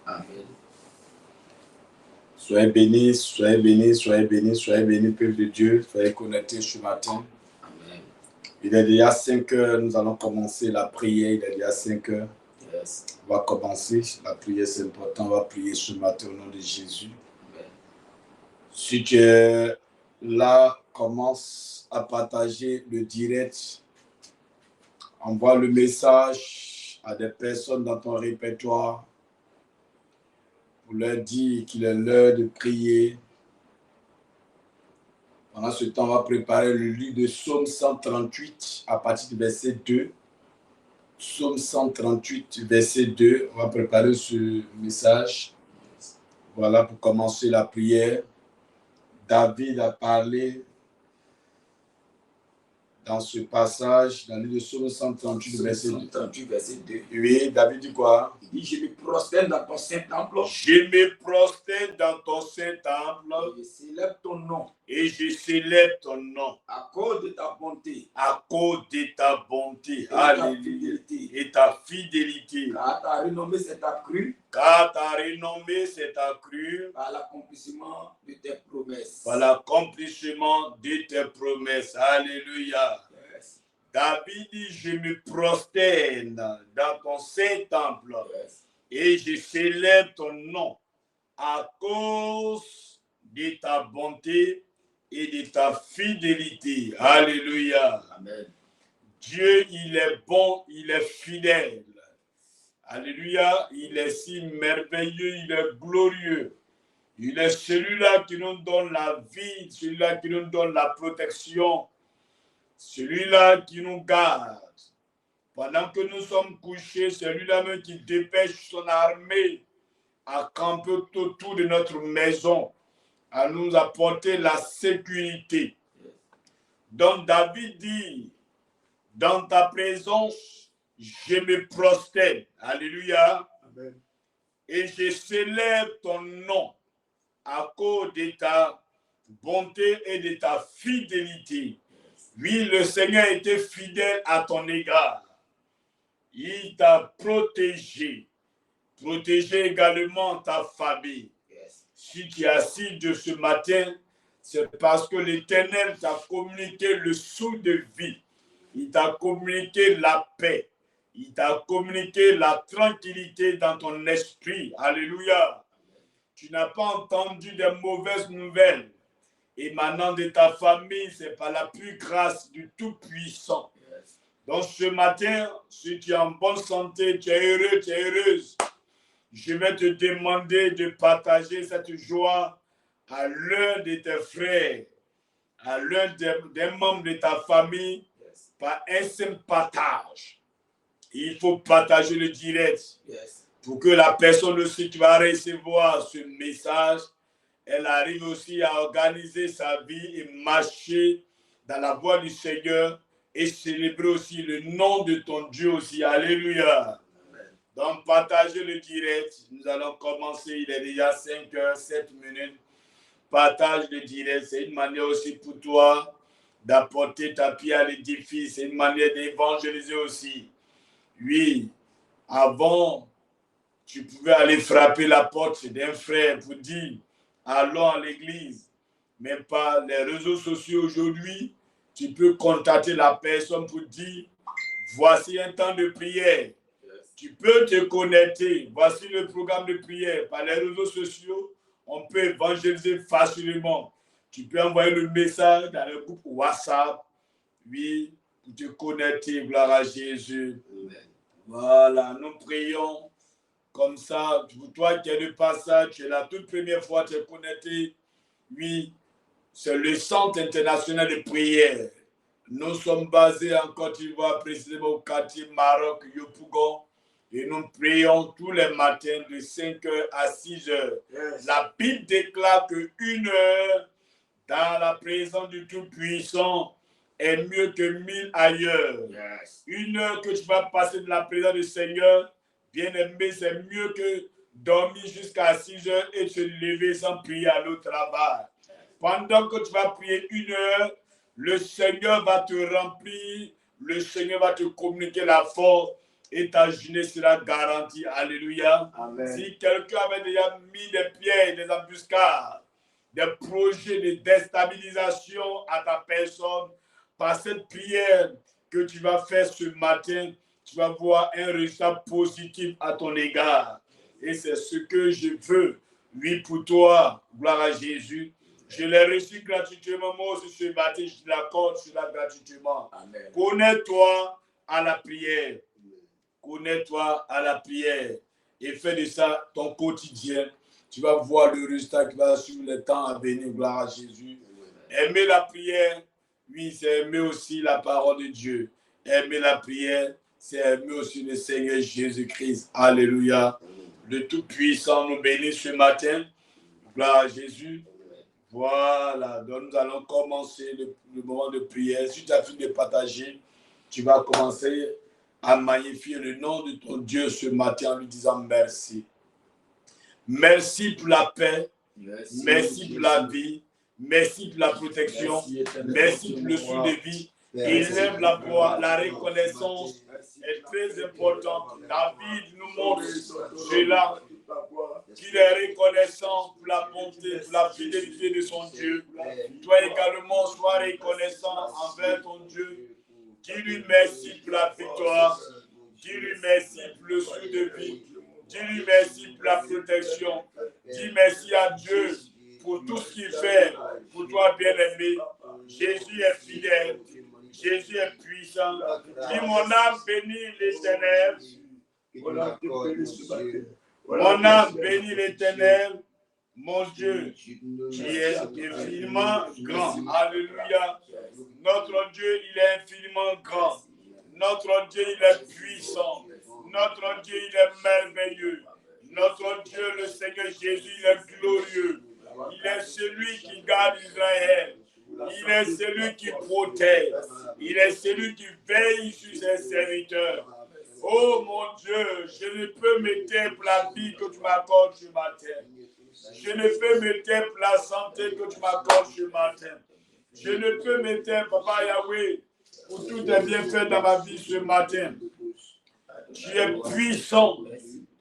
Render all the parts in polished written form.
Amen. Soyez bénis, soyez bénis, soyez bénis, soyez bénis, peuple de Dieu. Soyez connectés ce matin. Amen. Il est déjà 5 heures, nous allons commencer la prière. Il est déjà 5 heures. Yes. On va commencer. La prière, c'est important. On va prier ce matin au nom de Jésus. Amen. Si tu es là, commence à partager le direct. Envoie le message à des personnes dans ton répertoire pour leur dire qu'il est l'heure de prier. Pendant ce temps, on va préparer le livre de Psaume 138 à partir du verset 2. Psaume 138, verset 2. On va préparer ce message. Voilà pour commencer la prière. David a parlé dans ce passage, dans le livre de Psaume 138, verset 2. 138, verset 2. Oui, David dit quoi? Il dit, je me prosterne dans ton saint temple. Je me prosterne dans ton saint temple. Et je célèbre ton nom. Et je célèbre ton nom. À cause de ta bonté. À cause de ta bonté. Alléluia. Et ta fidélité. Car ta renommée s'est accrue. Car ta renommée s'est accrue. Par l'accomplissement de tes promesses. Par l'accomplissement de tes promesses. Alléluia. Yes. David dit, je me prosterne dans ton saint temple. Yes. Et je célèbre ton nom à cause de ta bonté et de ta fidélité. Alléluia. Amen. Dieu, il est bon, il est fidèle. Alléluia. Il est si merveilleux, il est glorieux. Il est celui-là qui nous donne la vie, celui-là qui nous donne la protection, celui-là qui nous garde. Pendant que nous sommes couchés, celui-là même qui dépêche son armée à camper autour de notre maison, à nous apporter la sécurité. Donc David dit, dans ta présence, je me prosterne. Alléluia. Amen. Et je célèbre ton nom à cause de ta bonté et de ta fidélité. Oui, le Seigneur était fidèle à ton égard. Il t'a protégé. Protégé également ta famille. Yes. Si tu es assis de ce matin, c'est parce que l'Éternel t'a communiqué le souffle de vie. Il t'a communiqué la paix. Il t'a communiqué la tranquillité dans ton esprit. Alléluia. Tu n'as pas entendu des mauvaises nouvelles émanant de ta famille. C'est par la plus grâce du Tout-Puissant. Yes. Donc ce matin, si tu es en bonne santé, tu es heureux, tu es heureuse, je vais te demander de partager cette joie à l'un de tes frères, à l'un des membres de ta famille, Yes. par un simple partage. Il faut partager le direct. Yes. Pour que la personne aussi qui va recevoir ce message, elle arrive aussi à organiser sa vie et marcher dans la voie du Seigneur et célébrer aussi le nom de ton Dieu aussi. Alléluia. Amen. Donc, partagez le direct. Nous allons commencer. Il est déjà 5 heures, 7 minutes. Partage le direct. C'est une manière aussi pour toi d'apporter ta pierre à l'édifice. C'est une manière d'évangéliser aussi. Oui, avant, tu pouvais aller frapper la porte d'un frère pour dire allons à l'église. Mais par les réseaux sociaux aujourd'hui, tu peux contacter la personne pour dire voici un temps de prière. Yes. Tu peux te connecter. Voici le programme de prière. Par les réseaux sociaux, on peut évangéliser facilement. Tu peux envoyer le message dans le groupe WhatsApp. Oui, pour te connecter. Gloire à Jésus. Amen. Voilà, nous prions. Comme ça, pour toi qui es de passage, tu es la toute première fois, tu es connecté. Oui, c'est le Centre international de prière. Nous sommes basés en Côte d'Ivoire, précisément au quartier Maroc, Yopougon. Et nous prions tous les matins de 5h à 6h. Yes. La Bible déclare que 1 heure dans la présence du Tout-Puissant est mieux que 1000 ailleurs. Yes. 1 heure que tu vas passer de la présence du Seigneur, bien-aimé, c'est mieux que dormir jusqu'à 6 heures et se lever sans prier à l'autre travail. Pendant que tu vas prier 1 heure, le Seigneur va te remplir, le Seigneur va te communiquer la force et ta journée sera garantie. Alléluia. Amen. Si quelqu'un avait déjà mis des pièges, des embuscades, des projets de déstabilisation à ta personne, par cette prière que tu vas faire ce matin, tu vas voir un résultat positif à ton égard. Et c'est ce que je veux, oui, pour toi, gloire à Jésus. Je l'ai reçu gratuitement, moi aussi ce matin, je l'accorde cela gratuitement. Amen. Connais-toi à la prière. Connais-toi à la prière. Et fais de ça ton quotidien. Tu vas voir le résultat qui va suivre le temps à venir, gloire à Jésus. Aimer la prière, oui, c'est aimer aussi la parole de Dieu. Aimer la prière, c'est aimer aussi le Seigneur Jésus-Christ. Alléluia. Le Tout-Puissant nous bénit ce matin. Gloire à Jésus. Voilà, donc nous allons commencer le moment de prière. Si tu as fini de partager, tu vas commencer à magnifier le nom de ton Dieu ce matin en lui disant merci. Merci pour la paix, merci pour la vie, merci pour la protection, merci pour le souffle de vie. Élève la voix, la reconnaissance est très importante. David nous montre cela, qu'il est reconnaissant pour la bonté, pour la fidélité de son Dieu. Toi également, sois reconnaissant envers ton Dieu. Dis-lui merci pour la victoire, dis-lui merci pour le souffle de vie, dis-lui merci pour la protection, dis merci à Dieu pour tout ce qu'il fait, pour toi bien-aimé. Jésus est fidèle. Jésus est puissant. Dis mon âme bénit l'Éternel. Mon âme bénit l'Éternel. Mon Dieu, qui est infiniment grand. Alléluia. Notre Dieu, il est infiniment grand. Notre Dieu, il est puissant. Notre Dieu, il est merveilleux. Notre Dieu, le Seigneur Jésus, il est glorieux. Il est celui qui garde Israël. Il est celui qui protège. Il est celui qui veille sur ses serviteurs. Oh mon Dieu, je ne peux me taire pour la vie que tu m'accordes ce matin. Je ne peux me taire pour la santé que tu m'accordes ce matin. Je ne peux me taire, Papa Yahweh, pour tous tes bienfaits dans ma vie ce matin. Tu es puissant,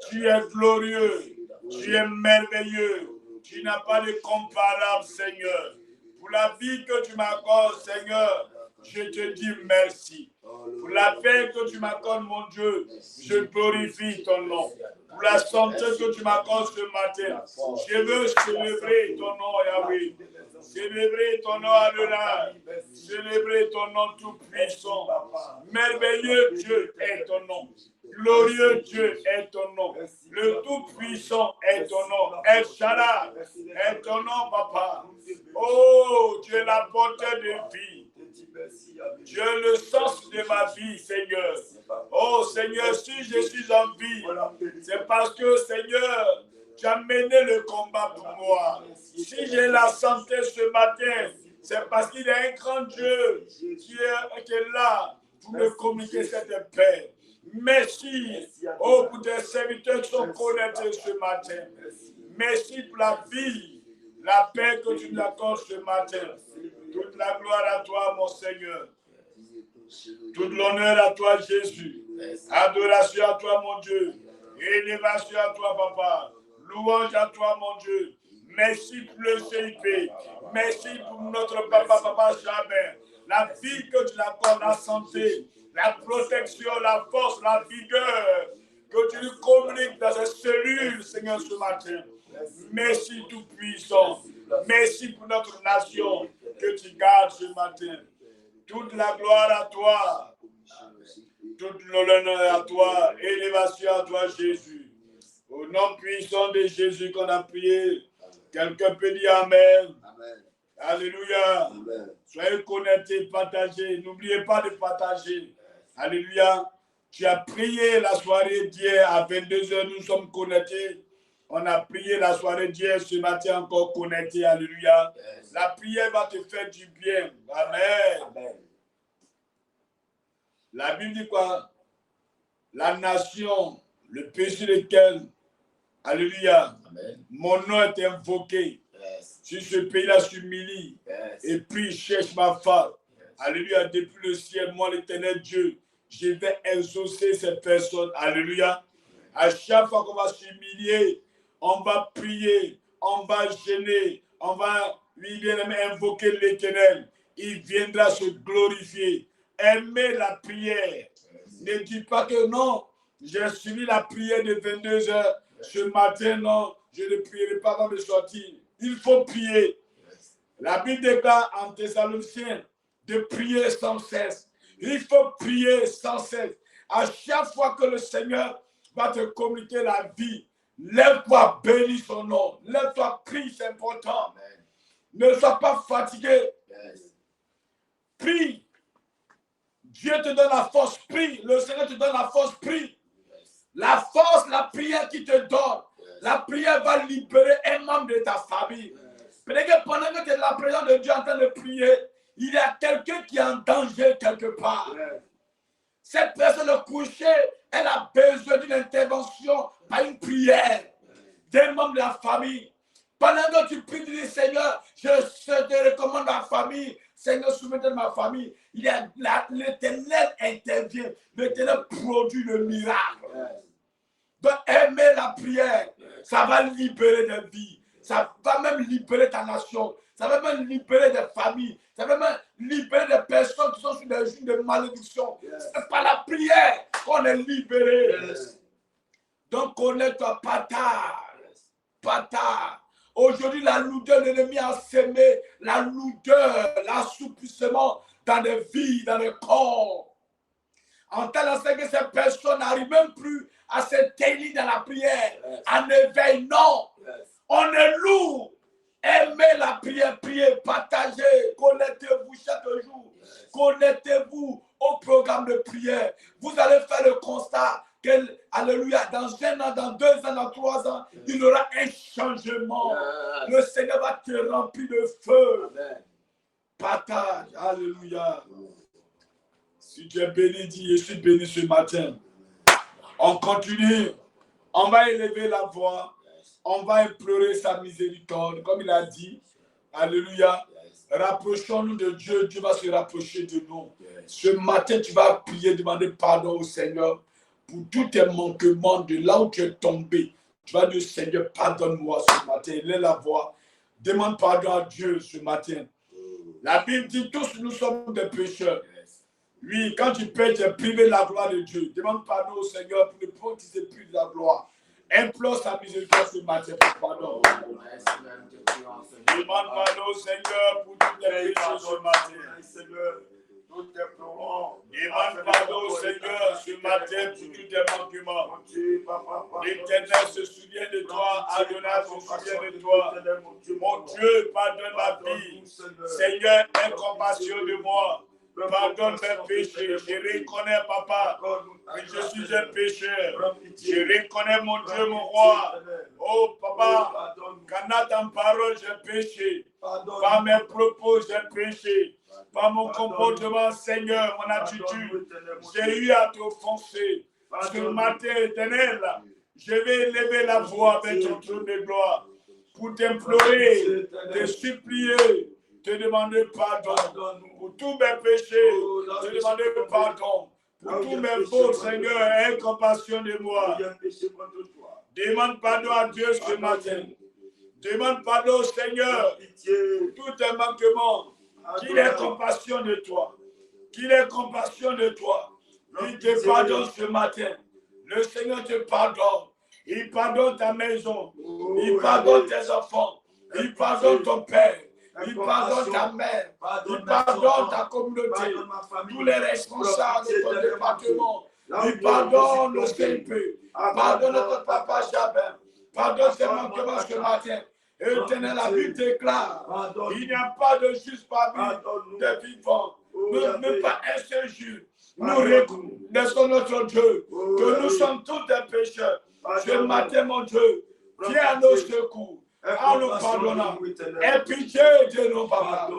tu es glorieux, tu es merveilleux. Tu n'as pas de comparable, Seigneur. Pour la vie que tu m'accordes, Seigneur, je te dis merci. Pour la paix que tu m'accordes, mon Dieu, je glorifie ton nom. Pour la santé que tu m'accordes ce matin, je veux célébrer ton nom, Yahweh. Célébrer ton nom, Adonai. Célébrer ton nom tout-puissant. Merveilleux Dieu est ton nom. Glorieux Dieu est ton nom. Le Tout-Puissant est ton nom. El Shaddai est ton nom, Papa. Oh, tu es la porteur de vie. Tu es le sens de ma vie, Seigneur. Oh, Seigneur, si je suis en vie, c'est parce que, Seigneur, tu as mené le combat pour moi. Si j'ai la santé ce matin, c'est parce qu'il y a un grand Dieu qui est là pour me communiquer cette paix. Merci, oh, pour tes serviteurs qui sont connectés ce matin. Merci pour la vie, la paix que tu nous accordes ce matin. Toute la gloire à toi, mon Seigneur. Toute l'honneur à toi, Jésus. Adoration à toi, mon Dieu. Élévation à toi, Papa. Louange à toi, mon Dieu. Merci pour le CIP. Merci pour notre Papa Jamais. La vie que tu l'accordes, la santé, la protection, la force, la vigueur que tu nous communiques dans ces cellules, Seigneur, ce matin. Merci Tout-Puissant. Merci pour notre nation que tu gardes ce matin. Toute la gloire à toi. Toute l'honneur à toi. Élévation à toi, Jésus. Au nom puissant de Jésus qu'on a prié. Quelqu'un peut dire Amen. Amen. Alléluia. Amen. Soyez connectés, partagez. N'oubliez pas de partager. Alléluia. Tu as prié la soirée d'hier à 22h. Nous sommes connectés. On a prié la soirée d'hier. Ce matin encore connectés. Alléluia. La prière va te faire du bien. Amen. Amen. La Bible dit quoi? La nation, le péché lequel, alléluia, Amen. mon nom est invoqué. Yes. Si ce pays-là s'humilie Yes. et puis cherche ma face, alléluia, depuis le ciel, moi l'éternel Dieu, je vais exaucer ces personnes. Alléluia. À chaque fois qu'on va s'humilier, on va prier, on va gêner, on va lui bien-aimé invoquer l'Éternel. Il viendra se glorifier. Aimez la prière. Ne dis pas que non, j'ai suivi la prière de 22 heures. Ce matin, non, je ne prierai pas avant de sortir. Il faut prier. La Bible déclare en Thessaloniciens de prier sans cesse. Il faut prier sans cesse. À chaque fois que le Seigneur va te communiquer la vie, lève-toi, bénis son nom. Lève-toi, prie, c'est important. Amen. Ne sois pas fatigué. Yes. Prie. Dieu te donne la force, prie. Le Seigneur te donne la force, prie. Yes. La force, la prière qui te donne. Yes. La prière va libérer un membre de ta famille. Yes. Peut-être que pendant que tu es la présence de Dieu en train de prier, il y a quelqu'un qui est en danger quelque part. Yes. Cette personne couchée, elle a besoin d'une intervention par une prière d'un membre de la famille. Pendant que tu pries, tu dis Seigneur, je te recommande ma famille. Seigneur, soumets-toi de ma famille. L'Éternel intervient. L'Éternel produit le miracle. Donc, aimer la prière, ça va libérer des vies. Ça va même libérer ta nation. Ça va même libérer des familles. Ça va même libérer des personnes qui sont sur des juges de malédiction. C'est par la prière qu'on est libéré. Donc, connais-toi, pas tard. Pas tard. Aujourd'hui, la lourdeur, l'ennemi a sémé la lourdeur, l'assoupissement dans les vies, dans les corps. En tel sorte que ces personnes n'arrivent même plus à se tenir dans la prière, en éveil. Non, on est lourd. Aimez la prière, priez, partagez, connectez-vous chaque jour. Connectez-vous au programme de prière. Vous allez faire le constat que, alléluia, dans 1 an, dans 2 ans, dans 3 ans, il y aura un changement. Le Seigneur va te remplir de feu. Amen. Partage, alléluia. Si tu es béni, dis, je suis béni ce matin. On continue. On va élever la voix. On va implorer sa miséricorde. Comme il a dit, alléluia. Rapprochons-nous de Dieu. Dieu va se rapprocher de nous. Ce matin, tu vas prier, demander pardon au Seigneur pour tous tes manquements de là où tu es tombé. Tu vas dire, Seigneur, pardonne-moi ce matin. Élève la voix. Demande pardon à Dieu ce matin. La Bible dit, tous nous sommes des pécheurs. Oui, quand tu pèches, tu es privé de la gloire de Dieu. Demande pardon au Seigneur pour ne pas utiliser plus de la gloire. Implore sa miséricorde ce matin pour pardon. Demande pardon au Seigneur pour tous tes péchés ce matin. Demande pardon au Seigneur ce matin pour tous tes manquements. L'Éternel se souvient de toi. Adonai se souvient de toi. Mon Dieu, pardonne ma vie. Seigneur, aie compassion de moi. Pardonne mes péchés. Je reconnais, papa, que je suis un pécheur. Je reconnais, mon Dieu, mon roi. Oh, papa, quand à ta parole, j'ai péché. Par mes propos, j'ai péché. Par mon comportement, Seigneur, mon attitude, j'ai eu à t'offenser. Ce matin, Éternel, je vais élever la voix avec ton trône de gloire pour t'implorer, te supplier, te demander pardon pour tous mes péchés, te demander pardon pour tous mes fautes, Seigneur, aie compassion de moi. Demande pardon à Dieu ce matin. Demande pardon au Seigneur pour tous tes manquements. Qu'il ait compassion de toi. Qu'il ait compassion de toi. Il te pardonne ce matin. Le Seigneur te pardonne. Il pardonne ta maison. Il pardonne tes enfants. Il pardonne ton père. Il pardonne ta mère. Il pardonne ta communauté. Tous les responsables de ton département. Il pardonne le CIP. Pardonne notre papa Jabin. Pardonne ses manquements ce matin. Éternel, la Bible déclare, il n'y a pas de juste parmi des vivants, même pas un seul juste. Nous reconnaissons notre Dieu, que nous sommes tous des pécheurs. Ce matin, mon Dieu, viens à nos secours, en nous pardonnant. Aie pitié de nos papas.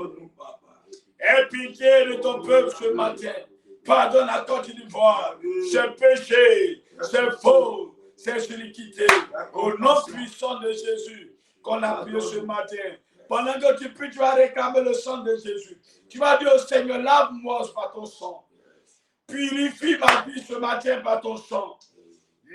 Aie pitié de ton peuple ce matin. Pardonne à Côte d'Ivoire. C'est péché, c'est faux, c'est iniquité. Au nom puissant de Jésus. Qu'on a prié ce matin. Pendant que tu pries, tu vas réclamer le sang de Jésus. Tu vas dire au Seigneur, lave-moi par ton sang. Purifie ma vie ce matin par ton sang.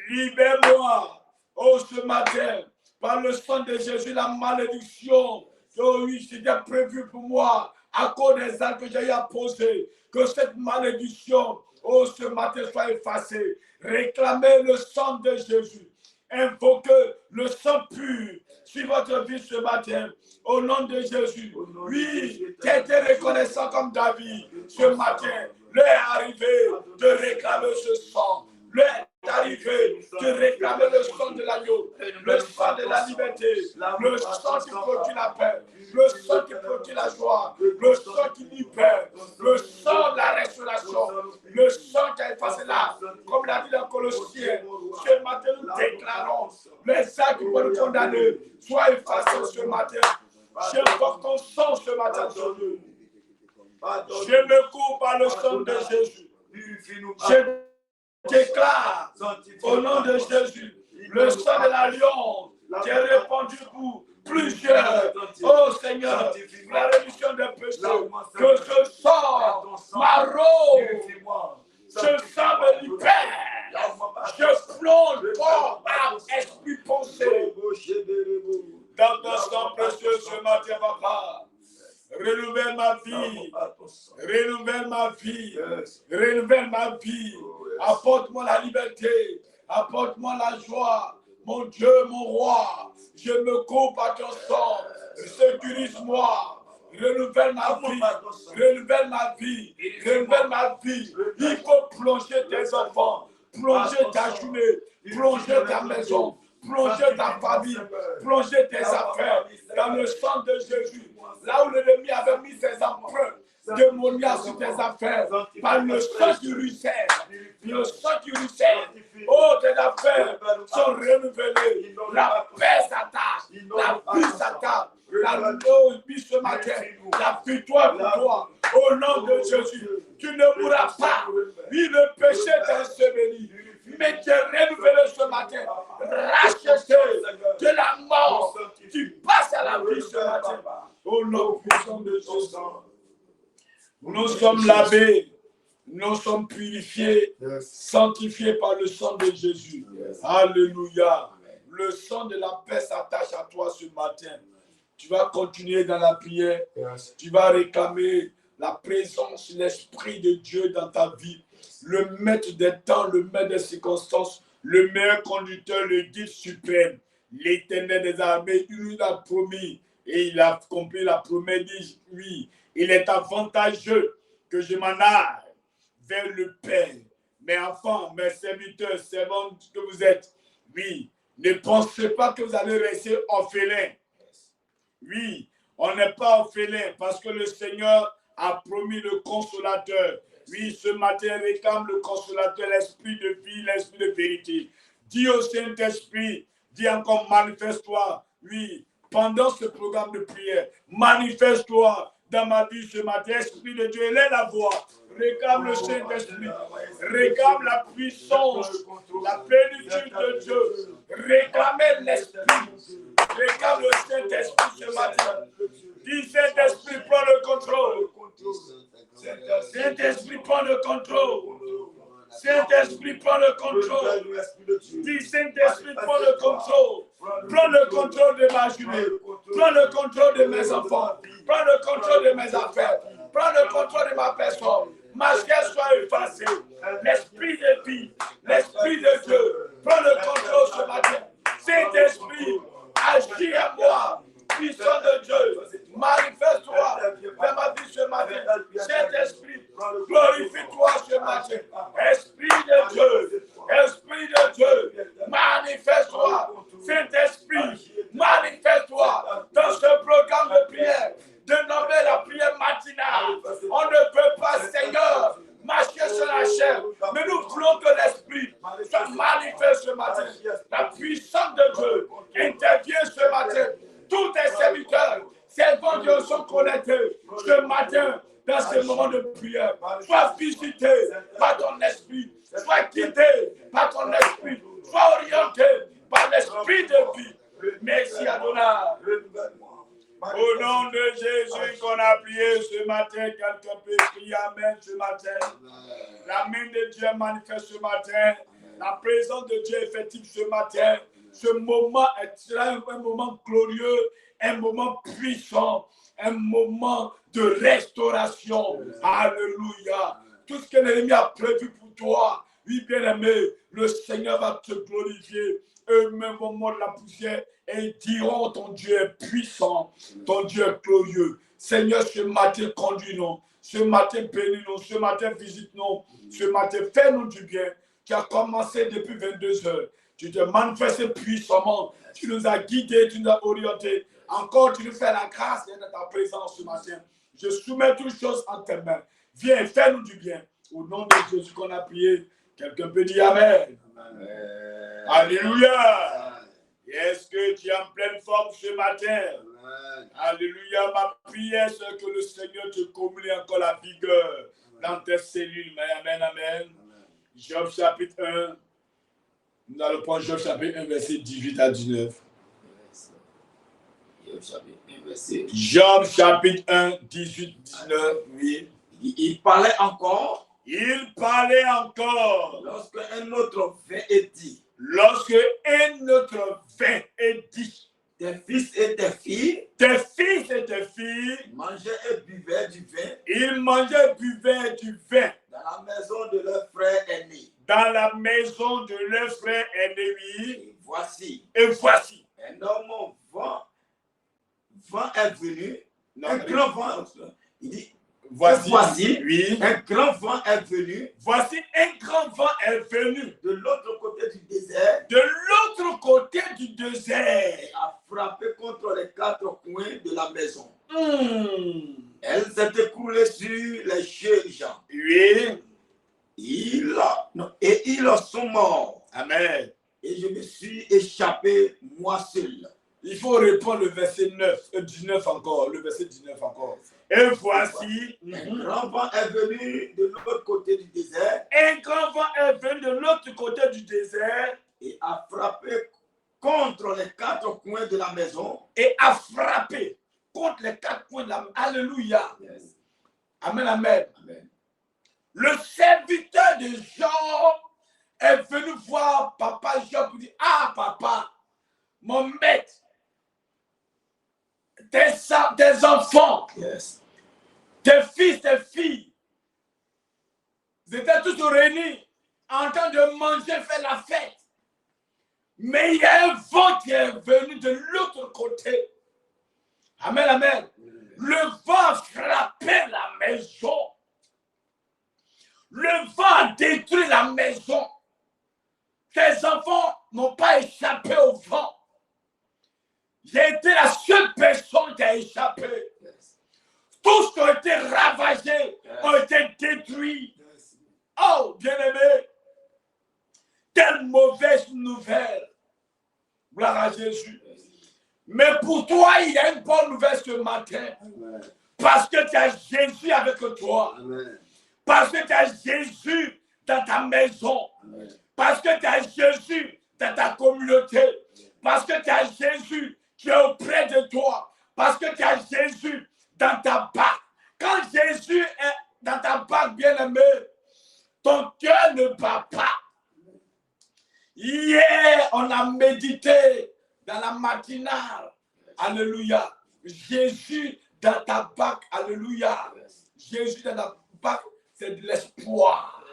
Libère-moi, oh, ce matin, par le sang de Jésus, la malédiction. Oh oui, c'était prévu pour moi à cause des actes que j'ai eu à poser. Que cette malédiction, oh, ce matin soit effacée. Réclamez le sang de Jésus. Invoquez le sang pur sur votre vie ce matin. Au nom de Jésus. Oui, tu as été reconnaissant comme David ce matin. L'heure est arrivée de réclamer ce sang. L'heure est arrivée de réclamer le sang de l'agneau, le sang de la liberté, le sang qui procure la paix, le sang qui procure la joie, le sang qui libère, le sang de la restauration, le sang qui a effacé là, comme l'a dit dans Colossiens. Ce matin, nous déclarons les actes qui vont nous condamner soient effacés ce matin. Je porte ton sang ce matin sur nous. Je me couvre par le sang de Jésus. Je déclare au nom de Jésus le sang de l'alliance qui est répandu pour plusieurs. Oh Seigneur, la rémission des péchés, que ce sang m'arrose, ce sang me libère. Je plonge corps, âme, esprit, pensée dans ton sang précieux ce matin, papa. Renouvelle ma vie, renouvelle ma vie, renouvelle ma vie. Apporte-moi la liberté, apporte-moi la joie. Mon Dieu, mon roi, je me coupe à ton sang. Sécurise-moi, renouvelle ma vie, renouvelle ma vie, renouvelle ma vie. Il faut plonger tes enfants, plonger ta journée, plonger ta maison, plonger ta famille, plonger tes affaires dans le sang de Jésus. Là où l'ennemi avait mis ses empreintes démoniaques sur tes affaires, par le sang qui ruisselle, le sang qui ruisselle, oh, tes affaires sont renouvelées. La paix s'attache, la vie s'attache, la vie ce matin, la victoire pour toi. Au nom de Jésus, tu ne mourras pas. Oui, le péché t'a enseveli, mais tu es renouvelé ce matin, racheté de la mort. Tu passes à la vie ce matin. Au nom puissant de Jésus, nous sommes lavés, nous sommes purifiés, sanctifiés par le sang de Jésus. Alléluia. Le sang de la paix s'attache à toi ce matin. Tu vas continuer dans la prière. Tu vas réclamer la présence, l'Esprit de Dieu dans ta vie. Le maître des temps, le maître des circonstances, le meilleur conducteur, le guide suprême, l'Éternel des armées, il nous a promis et il a accompli la promesse. Dit, oui, il est avantageux que je m'en aille vers le Père. Mes enfants, mes serviteurs, servantes que vous êtes, oui, ne pensez pas que vous allez rester orphelins. Oui, on n'est pas orphelins parce que le Seigneur a promis le consolateur. Oui, ce matin, réclame le consolateur, l'esprit de vie, l'esprit de vérité. Dis au Saint-Esprit, dis encore, manifeste-toi. Oui, pendant ce programme de prière, manifeste-toi dans ma vie ce matin. Esprit de Dieu, élève la voix. Réclame le Saint-Esprit. Réclame la puissance, la plénitude de Dieu. Réclamez l'Esprit. Réclame le Saint-Esprit ce matin. Dis, Saint-Esprit, prends le contrôle. Saint-Esprit, prends le contrôle. Saint-Esprit, prends le contrôle. Dis, Saint-Esprit, prends le contrôle. Prends le contrôle de ma journée. Prends le contrôle de mes enfants. Prends le contrôle de mes affaires. Prends le contrôle de ma personne. Ma chair soit effacée. L'esprit de vie, l'esprit de Dieu. Prends le contrôle ce matin. Saint-Esprit, agis à moi. Puissant de Dieu, manifeste-toi dans ma vie ce matin. Saint-Esprit, glorifie-toi ce matin. Esprit de Dieu, manifeste-toi. Saint-Esprit, manifeste-toi dans ce programme de prière, dénommé la prière matinale. On ne peut pas, Seigneur, marcher sur la chair, mais nous voulons que l'Esprit soit manifeste ce matin. La puissance de Dieu intervient ce matin. Tous tes serviteurs, servants Dieu sont connectés ce matin dans ce moment de prière. Sois visité par ton esprit, sois guidé par ton esprit, sois orienté par l'esprit de vie. Merci Adonai. Au nom de Jésus qu'on a prié ce matin, quelqu'un peut prier Amen ce matin. La main de Dieu est manifeste ce matin. La présence de Dieu est effective ce matin. Ce moment est un moment glorieux, un moment puissant, un moment de restauration. Alléluia. Tout ce que l'ennemi a prévu pour toi, oui, bien-aimé, le Seigneur va te glorifier. Eux-mêmes vont mordre la poussière et ils diront ton Dieu est puissant, ton Dieu est glorieux. Seigneur, ce matin, conduis-nous. Ce matin, bénis-nous. Ce matin, visite-nous. Ce matin, fais-nous du bien. Tu as commencé depuis 22 heures. Tu te manifestes puissamment. Tu nous as guidés, tu nous as orientés. Encore, tu nous fais la grâce d'être dans ta présence ce matin. Je soumets toutes choses en tes mains. Viens, fais-nous du bien. Au nom de Jésus qu'on a prié. Quelqu'un peut dire Amen. Amen. Alléluia. Est-ce que tu es en pleine forme ce matin? Amen. Alléluia. Ma prière, c'est que le Seigneur te communique encore la vigueur dans tes cellules. Amen, amen. Job chapitre 1. Nous allons prendre Job chapitre 1, verset 18 à 19. Job chapitre 1, 18, 19. Oui. Il parlait encore. Il parlait encore. Lorsque un autre vint et dit. Lorsque un autre vint et dit. Tes fils et tes filles. Tes fils et tes filles. Mangeaient et buvaient du vin. Ils mangeaient et buvaient du vin. Dans la maison de leur frère aîné. Dans la maison de leur frère aîné. Et voici. Et voici. Un homme vent est venu. Non, un grand vent. Il dit. Voici, oui. Un grand vent est venu. Voici un grand vent est venu. De l'autre côté du désert. De l'autre côté du désert. Et a frappé contre les quatre coins de la maison. Elle s'est écroulée sur les gens. Oui. Et ils sont morts. Amen. Et je me suis échappé moi seul. Il faut répondre le verset 19 encore. Le verset 19 encore. Et voici. Un grand vent est venu de l'autre côté du désert. Un grand vent est venu de l'autre côté du désert. Et a frappé contre les quatre coins de la maison. Et a frappé contre les quatre coins de la maison. Alléluia. Yes. Amen, amen. Amen. Le serviteur de Job est venu voir papa Job pour dire, ah papa, mon maître, tes enfants, yes. Tes fils, tes filles, ils étaient tous réunis en train de manger, faire la fête. Mais il y a un vent qui est venu de l'autre côté. Amen, amen. Le vent a frappé la maison. Le vent a détruit la maison. Tes enfants n'ont pas échappé au vent. J'ai été la seule personne qui a échappé. Yes. Tous qui ont été ravagés, ont été détruits. Yes. Oh, bien-aimé, quelle mauvaise nouvelle. Gloire à Jésus. Yes. Mais pour toi, il y a une bonne nouvelle ce matin. Amen. Parce que tu as Jésus avec toi. Amen. Parce que tu as Jésus dans ta maison. Amen. Parce que tu as Jésus dans ta communauté. Parce que tu as Jésus qui est auprès de toi. Parce que tu as Jésus dans ta barque. Quand Jésus est dans ta barque, bien-aimé, ton cœur ne bat pas. Hier, on a médité dans la matinale. Alléluia. Jésus dans ta barque. Alléluia. Jésus dans ta barque, c'est de l'espoir.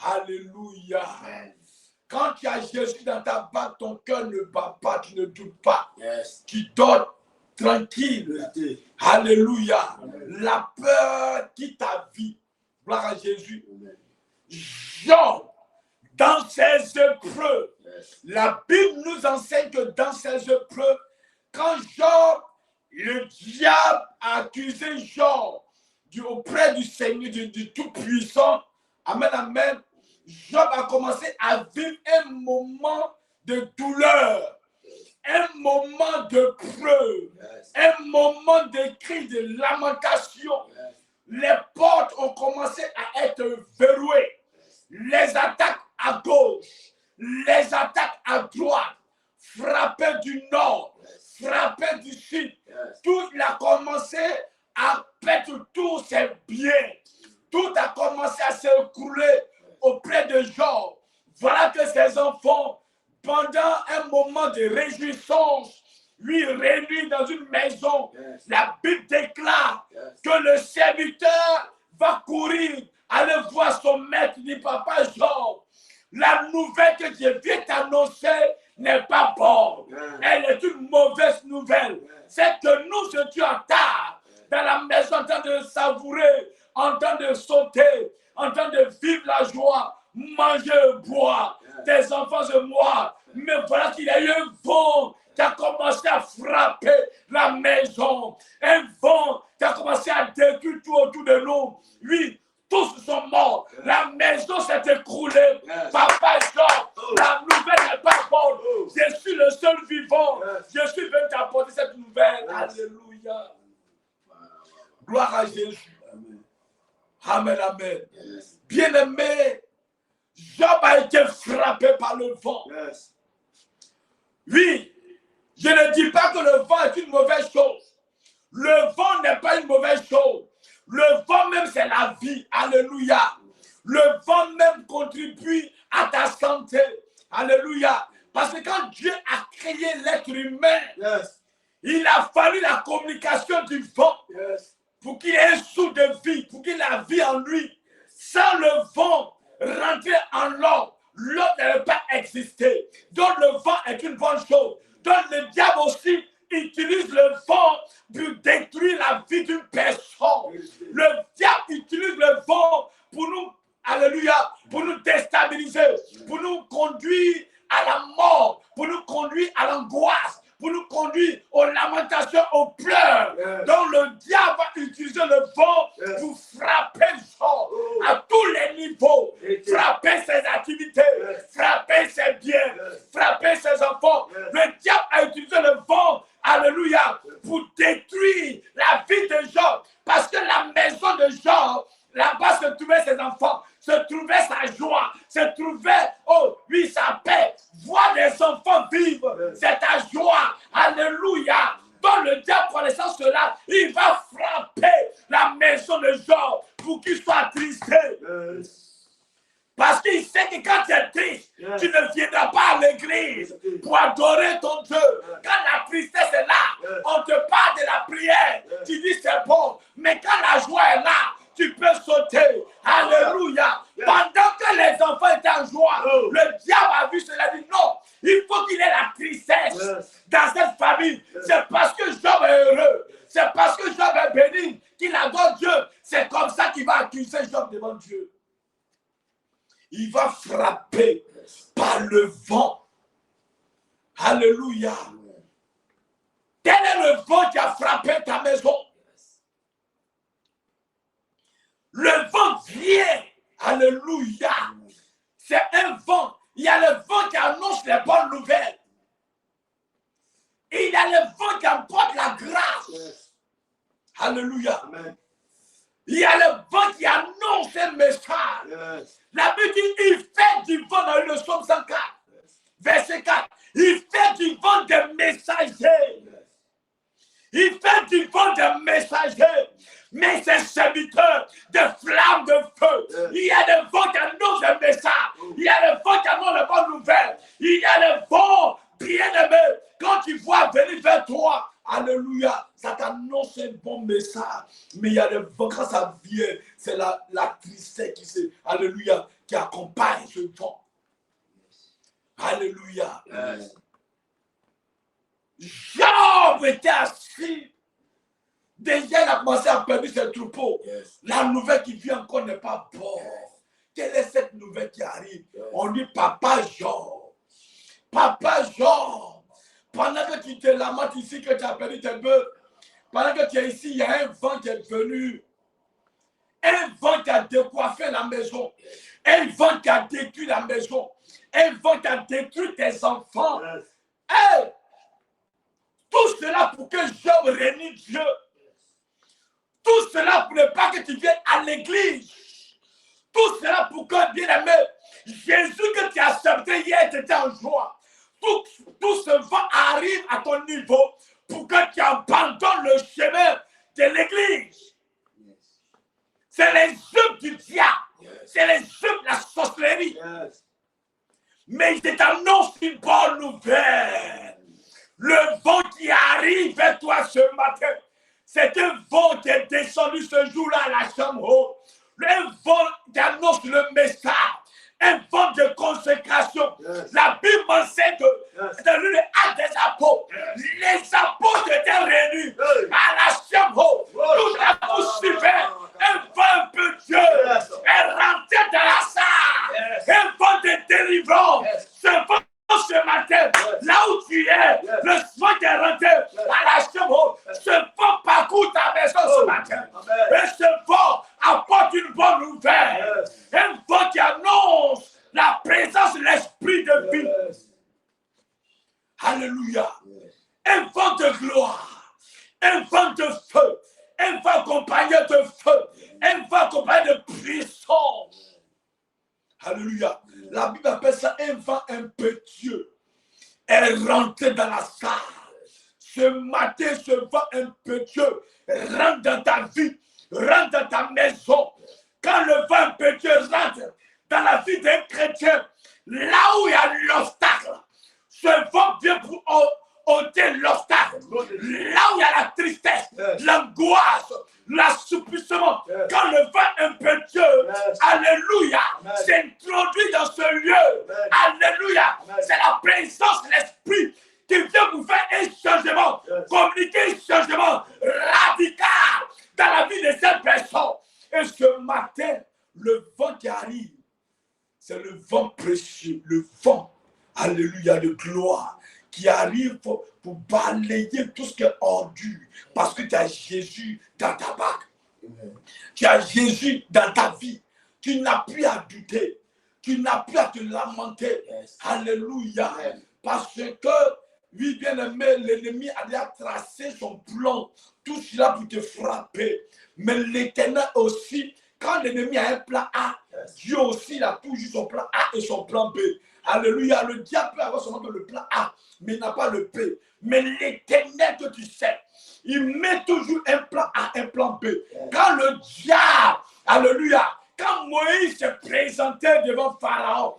Alléluia. Amen. Quand tu as Jésus dans ta barque, ton cœur ne bat pas, tu ne doutes pas. Yes. Tu dors tranquille. Alléluia. Amen. La peur quitte ta vie. Gloire à Jésus. Amen. Job, dans ses épreuves, Yes. la Bible nous enseigne que dans ses épreuves, quand Job, le diable a accusé Job auprès du Seigneur, du Tout-Puissant, amen, amen, Job a commencé à vivre un moment de douleur, un moment de preuve, Yes. un moment de cri, de lamentation. Yes. Les portes ont commencé à être verrouillées. Les attaques à gauche, les attaques à droite, frappaient du nord, frappaient du sud. Yes. Tout a commencé de réjouissance, lui réunis dans une maison. La Bible déclare que le serviteur va courir, aller voir son maître, dit papa Job, la nouvelle que je viens t'annoncer n'est pas bonne. Elle est une mauvaise nouvelle. C'est que nous étions en tard dans la maison en train de savourer, en train de sauter, en train de vivre la joie, manger, boire, tes enfants et moi. Mais voilà qu'il y a eu un vent qui a commencé à frapper la maison. Un vent qui a commencé à détruire tout autour de nous. Oui, tous sont morts. La maison s'est écroulée. Papa Job, la nouvelle n'est pas bonne. Je suis le seul vivant. Je suis venu t'apporter cette nouvelle. Alléluia. Gloire à Jésus. Amen, amen. Bien-aimé, Job a été frappé par le vent. Oui, je ne dis pas que le vent est une mauvaise chose. Le vent n'est pas une mauvaise chose. Le vent même, c'est la vie. Alléluia. Le vent même contribue à ta santé. Alléluia. Parce que quand Dieu a créé l'être humain, il a fallu la communication du vent pour qu'il ait un souffle de vie, pour qu'il ait la vie en lui. Sans le vent rentrer en l'homme, l'homme n'avait pas existé. Donc le vent est une bonne chose. Donc le diable aussi utilise le vent pour détruire la vie d'une personne. Le diable utilise le vent pour nous, alléluia, pour nous déstabiliser, pour nous conduire à la mort, pour nous conduire à l'angoisse, pour nous conduire aux lamentations, aux pleurs. Donc le diable va utiliser le vent pour frapper Job à tous les niveaux, frapper ses activités, frapper ses biens, frapper ses enfants. Le diable a utilisé le vent, alléluia, pour détruire la vie de Job. Parce que la maison de Job, là-bas se trouvaient ses enfants, se trouvait sa joie, se trouvait, oh oui, sa paix. Voir des enfants vivre, c'est ta joie. Alléluia. Donc le diable, connaissant cela, il va frapper la maison de Job pour qu'il soit attristé. Parce qu'il sait que quand tu es triste, tu ne viendras pas à l'église pour adorer ton Dieu. Quand la tristesse est là, on te parle de la prière, tu dis c'est bon. Mais quand la joie est là, tu peux sauter. Alléluia. Pendant que les enfants étaient en joie, le diable a vu cela, dit non, il faut qu'il ait la tristesse dans cette famille. C'est parce que Job est heureux. C'est parce que Job est béni qu'il adore Dieu. C'est comme ça qu'il va accuser Job devant Dieu. Il va frapper par le vent. Alléluia. Quel est le vent qui a frappé ta maison? Le vent vient. Alléluia. C'est un vent. Il y a le vent qui annonce les bonnes nouvelles. Et il y a le vent qui apporte la grâce. Alléluia. Amen. Il y a le vent qui annonce un message. La Bible dit, il fait du vent dans le psaume 104, verset 4. Il fait du vent des messagers. Il fait du vent des messagers. Mais ces serviteurs de flammes de feu. Il y a le vent qui annonce un message. Il y a le vent qui annonce les bonnes nouvelles. Il y a le vent bien-aimé. Quand tu vois venir vers toi, alléluia, ça t'annonce un bon message. Mais il y a le vent, quand ça vient, c'est la tristesse alléluia, qui accompagne ce vent. Alléluia. Job était assis. Déjà, il a commencé à perdre ses troupeaux. La nouvelle qui vient encore n'est pas bonne. Quelle est cette nouvelle qui arrive? On dit Papa Job. Papa Job. Pendant que tu te lamentes ici, que tu as perdu tes bœufs, pendant que tu es ici, il y a un vent qui est venu. Un vent qui a décoiffé la maison. Un vent qui a détruit la maison. Un vent qui a détruit tes enfants. Hey! Tout cela pour que Job réunisse Dieu. Tout cela pour ne pas que tu viennes à l'église. Tout cela pour que, bien-aimé, Jésus que tu as accepté hier, tu étais en joie. Tout ce vent arrive à ton niveau pour que tu abandonnes le chemin de l'église. C'est les œuvres du diable. C'est les œuvres de la sorcellerie. Mais je t'annonce une bonne nouvelle. Le vent qui arrive vers toi ce matin, c'est un vent qui est descendu ce jour-là à la chambre haute. Un vent qui annonce le message. Un vent de consécration. Yes. La Bible enseigne que dans le acte des apôtres, les apôtres étaient réunis à la chambre haute. Tout à coup suivait un vent impétueux est rentré dans la salle. Un vent de délivrance. Ce vent ce matin, là où tu es, le soir qui est rentré à la chambre haute, ce vent parcourt ta maison ce matin. Et ce vent apporte une bonne nouvelle. Un vent qui annonce la présence de l'esprit de vie. Alléluia. Un vent de gloire. Un vent de feu. Un vent accompagné de feu. Un vent accompagné de puissance. Alléluia. La Bible appelle ça un vent impétueux. Elle est rentrée dans la salle. Ce matin, ce vent impétueux rentre dans ta vie, rentre dans ta maison. Quand le vent impétueux rentre dans la vie d'un chrétien, là où il y a l'obstacle, ce vent vient pour ôter l'obstacle. Là où il y a la tristesse, l'angoisse, l'assouplissement. Quand le vent impétueux, alléluia, s'introduit dans ce lieu, alléluia, c'est la présence de l'esprit qui vient vous faire un changement, communiquer un changement radical dans la vie de cette personne. Et ce matin, le vent qui arrive, c'est le vent précieux, le vent, alléluia, de gloire, qui arrive pour balayer tout ce qui est ordure. Parce que tu as Jésus dans ta barque. Tu as Jésus dans ta vie. Tu n'as plus à douter. Tu n'as plus à te lamenter. Alléluia. Parce que, oui, bien aimé, l'ennemi a déjà tracé son plan. Tout cela pour te frapper. Mais l'Éternel aussi, quand l'ennemi a un plan A, Dieu aussi il a toujours son plan A et son plan B. Alléluia. Le diable peut avoir seulement le plan A, mais il n'a pas le B. Mais l'Éternel que tu sais, il met toujours un plan A, un plan B. Quand le diable, alléluia, quand Moïse se présentait devant Pharaon,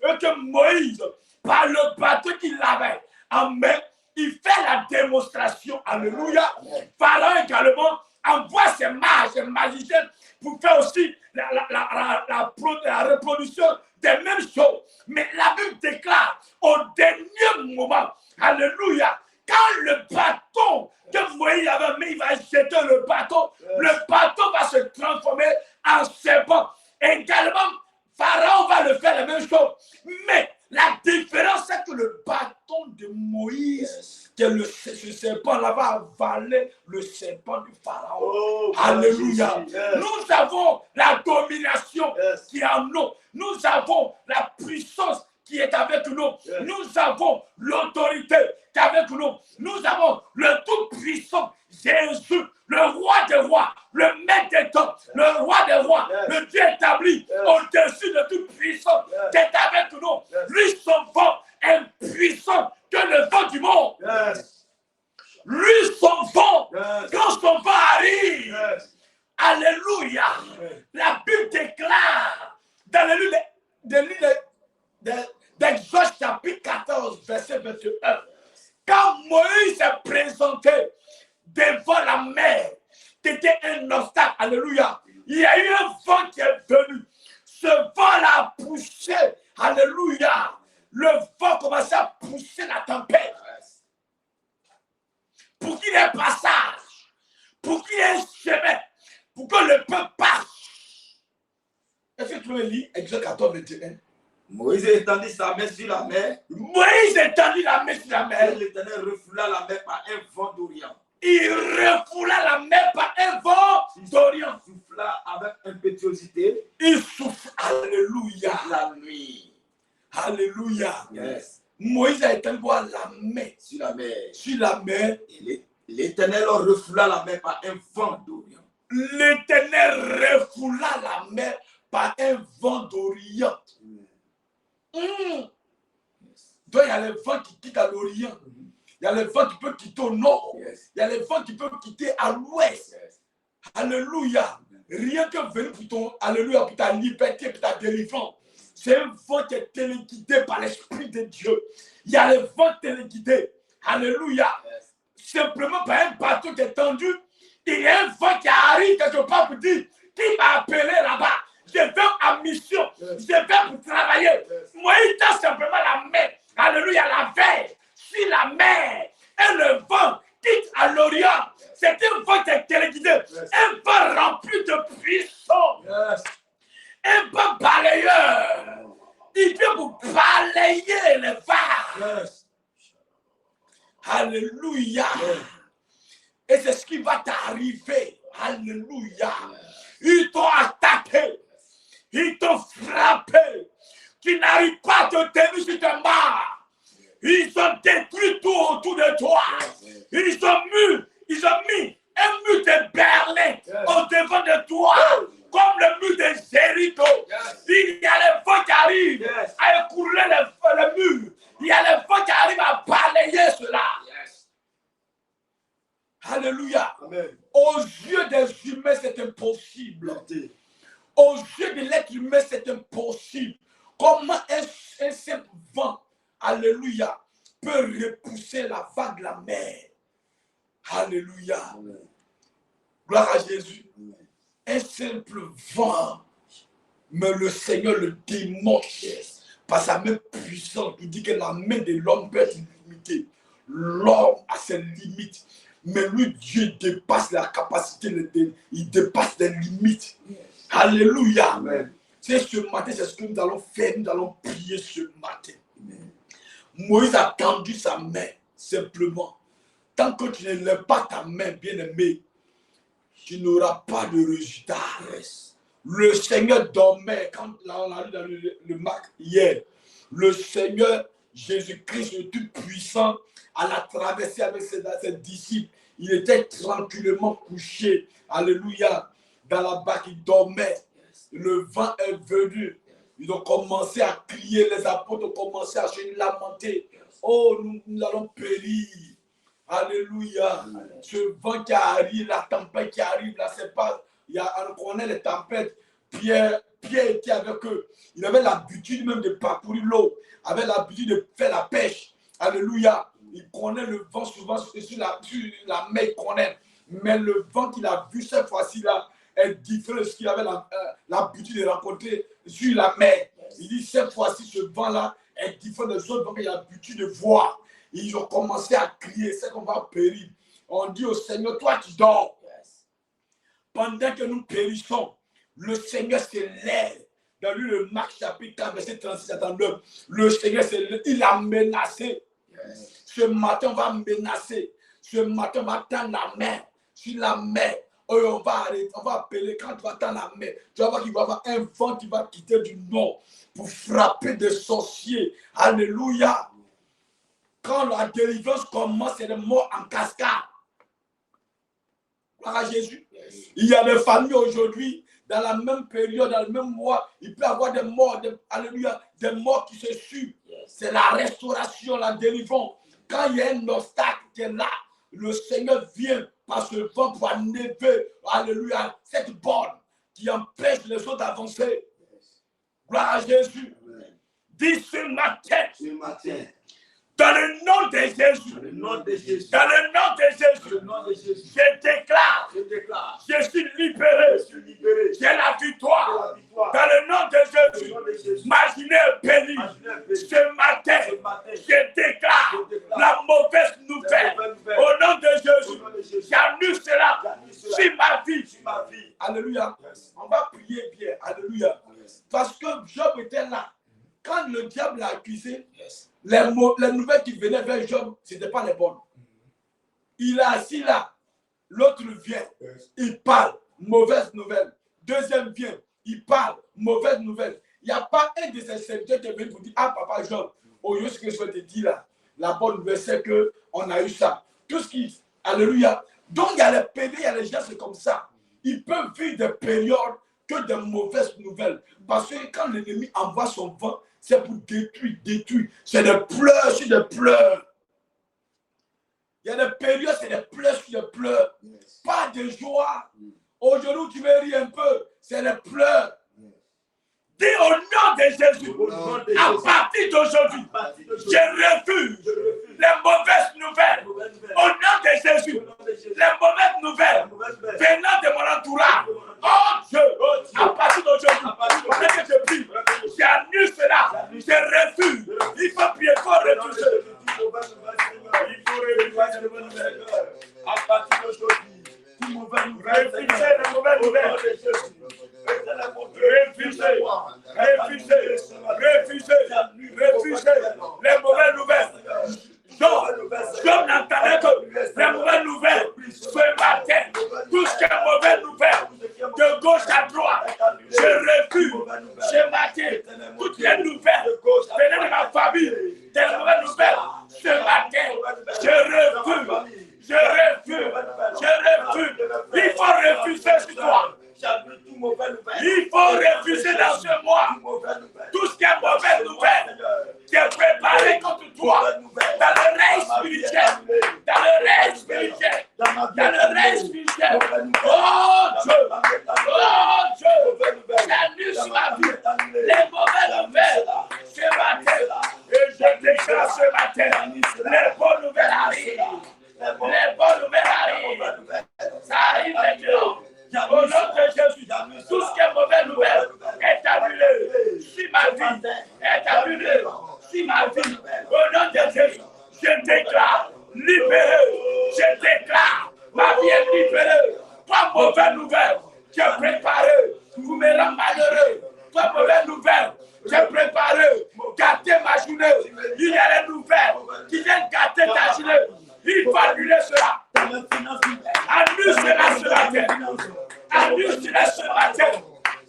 et que Moïse, par le bateau qu'il avait en main, il fait la démonstration, alléluia. Pharaon également envoie ses mages, ses magiciens, pour faire aussi la reproduction des mêmes choses. Mais la Bible déclare au dernier moment, alléluia, quand le bâton que Moïse avait mis, il va jeter le bâton va se transformer en serpent. Également, Pharaon va le faire la même chose. Mais la différence, c'est que le bâton de Moïse, que ce serpent-là va avaler le serpent du Pharaon. Oh, alléluia. Nous avons la domination qui est en nous. Nous avons la puissance qui est avec nous. Nous avons l'autorité qui est avec nous. Nous avons le tout-puissant Jésus, le roi des rois, le maître des temps, le roi des rois, le Dieu établi au-dessus de toute puissance qui est avec nous. Lui, son vent est puissant que le vent du monde. Lui, son vent, quand son vent arrive, alléluia, la Bible déclare dans le livre d'Exode chapitre 14, verset 21, quand Moïse s'est présenté devant la mer, qui était un obstacle, alléluia, il y a eu un vent qui est venu. Ce vent-là a poussé, alléluia, le vent commençait à pousser la tempête. Pour qu'il y ait un passage, pour qu'il y ait un chemin, pour que le peuple passe. Est-ce que tu veux lire Exode 14, 21? Moïse étendit sa main sur la mer. Moïse étendit la main sur la mer. Et l'Éternel refoula la mer par un vent d'Orient. Il refoula la mer par un vent d'Orient. Il souffla avec impétuosité. Il souffle, alléluia, la nuit. Alléluia. Yes. Moïse a étendu la main sur la mer. Sur la mer. Et l'Éternel refoula la mer par un vent d'Orient. L'Éternel refoula la mer par un vent d'Orient. Donc il y a les vents qui quittent à l'Orient. Il y a les vents qui peuvent quitter au nord. Il y a les vents qui peuvent quitter à l'ouest. Alléluia. Rien que venir pour ton, alléluia, pour ta liberté, pour ta délivrance. C'est un vent qui est téléguidé par l'Esprit de Dieu. Il y a les vents téléguidés. Alléluia. Simplement par un bateau qui est tendu, il y a un vent qui arrive quelque part pour dire, qui m'a appelé là-bas? Je vais en mission, je vais pour travailler. Moïse tend simplement la main, alléluia, la veille, sur la mer, et le vent quitte à l'Orient. C'est un vent qui est téléguidé, un vent rempli de puissance, un vent balayeur. Il vient pour balayer les vagues. Alléluia. Et c'est ce qui va t'arriver. Alléluia. Ils t'ont attaqué. Ils t'ont frappé. Tu n'arrives pas à te tenir sur ta main. Ils ont détruit tout autour de toi. Ils ont mis un mur de Berlin au devant de toi. Comme le mur de Jéricho. Il y a les vents qui arrivent à écouler le mur. Il y a les vents qui arrivent à balayer cela. Alléluia. Amen. Aux yeux des humains, c'est impossible. Aux yeux de l'être humain, c'est impossible. Comment un simple vent, alléluia, peut repousser la vague de la mer? Alléluia. Amen. Gloire à Jésus. Amen. Un simple vent, mais le Seigneur le démontre par sa main puissante. Il dit que la main de l'homme peut être limitée. L'homme a ses limites. Mais lui, Dieu dépasse la capacité, il dépasse les limites. Alléluia. C'est ce matin, c'est ce que nous allons faire. Nous allons prier ce matin. Amen. Moïse a tendu sa main, simplement. Tant que tu ne lèves pas ta main, bien-aimé, tu n'auras pas de résultat. Le Seigneur dormait, quand on a lu dans le Marc hier, le Seigneur Jésus-Christ, le Tout-Puissant, à la traversée avec ses disciples, il était tranquillement couché, alléluia, dans la barque, il dormait. Le vent est venu. Ils ont commencé à crier, les apôtres ont commencé à se lamenter. Oh, nous allons périr. Alléluia. Ce vent qui arrive, la tempête qui arrive, là, c'est pas. On connaît les tempêtes. Pierre était avec eux. Il avait l'habitude même de parcourir l'eau. Il avait l'habitude de faire la pêche. Alléluia. Il connaît le vent souvent sur la mer, il connaît. Mais le vent qu'il a vu cette fois-ci-là est différent de ce qu'il avait l'habitude de rencontrer sur la mer. Il dit cette fois-ci, ce vent-là est différent des autres vents qu'il a l'habitude de voir. Ils ont commencé à crier, c'est qu'on va périr. On dit au Seigneur, toi tu dors. Pendant que nous périssons, le Seigneur se lève. Dans lui, le Marc chapitre 4, verset 36 à 39. Le Seigneur se lève, il a menacé. Ce matin, on va menacer. Ce matin, on va tendre la main. Sur la main, on va arrêter, on va appeler. Quand tu vas tendre la main, tu vas voir qu'il va y avoir un vent qui va quitter du nord pour frapper des sorciers. Alléluia. Quand la délivrance commence, c'est des morts en cascade. Gloire à Jésus. Il y a des familles aujourd'hui, dans la même période, dans le même mois, il peut y avoir des morts, alléluia, des morts qui se suivent. C'est la restauration, la délivrance. Quand il y a un obstacle qui est là, le Seigneur vient par ce vent pour enlever, alléluia, cette borne qui empêche les autres d'avancer. Gloire à Jésus. Dis ce matin. Dans le nom de Jésus. Dans le nom de Jésus. Dans le nom de Jésus. Je déclare. Je suis libéré. J'ai la victoire. Dans le nom de Jésus. Imaginez béni. Ce matin, je déclare la mauvaise nouvelle. Au nom de Jésus. J'annule cela sur ma vie. Alléluia. On va prier bien. Alléluia. Parce que Job était là. Quand le diable l'a accusé, les nouvelles qui venaient vers Job, ce n'étaient pas les bonnes. Il est assis là. L'autre vient. Il parle. Mauvaise nouvelle. Deuxième vient. Il parle. Mauvaise nouvelle. Il n'y a pas un de ses serviteurs qui est venu pour dire, ah papa Job, au lieu de ce que je te dis là, la bonne nouvelle c'est qu'on a eu ça. Tout ce qui... Alléluia. Donc il y a les PD, il y a les gens, c'est comme ça. Ils peuvent vivre des périodes que de mauvaises nouvelles. Parce que quand l'ennemi envoie son vent, c'est pour détruire. C'est des pleurs sur des pleurs. Il y a des périodes, c'est des pleurs sur des pleurs. Pas de joie. Aujourd'hui, tu veux rire un peu, c'est des pleurs. Dis au nom de Jésus, à partir d'aujourd'hui, je refuse les mauvaises nouvelles. Au nom de Jésus, les mauvaises nouvelles venant de mon entourage. Oh Dieu, à partir d'aujourd'hui, dès que je prie, j'annule cela, je refuse. Il faut prier, il faut refuser. Il faut refuser. À partir d'aujourd'hui, refusez les mauvaises nouvelles. Refusez les mauvaises nouvelles. Job n'entendait que les mauvaises nouvelles ce matin. Tout ce qui est mauvaise nouvelle, de gauche à droite, je refuse ce matin. Toutes les nouvelles venant de ma famille, des mauvaises nouvelles ce matin, je refuse. Je refuse. Il faut refuser sur toi. Il faut refuser dans ce mois tout ce qui est mauvaise nouvelle qui est préparé contre toi dans le règne spirituel. Dans le règne spirituel. Dans le règne spirituel. Oh Dieu, j'annule sur ma vie les mauvaises nouvelles ce matin. Et je déclare ce matin, les bonnes nouvelles arrivent. Les bonnes nouvelles arrivent. Ça arrive maintenant. Au nom de Jésus, tout ce qui est mauvaise nouvelle est annulé. Si ma vie est annulée, si ma vie, au nom de Jésus, je déclare libéré. Je déclare ma vie est libérée. Toi, mauvaise nouvelle, tu es préparé. Vous me rendez malheureux. Toi, mauvaise nouvelle, tu es préparé. Gâter ma journée. Il y a des nouvelles qui viennent gâter ta journée. Il faut annuler cela. Annule cela ce matin. Annule cela ce matin.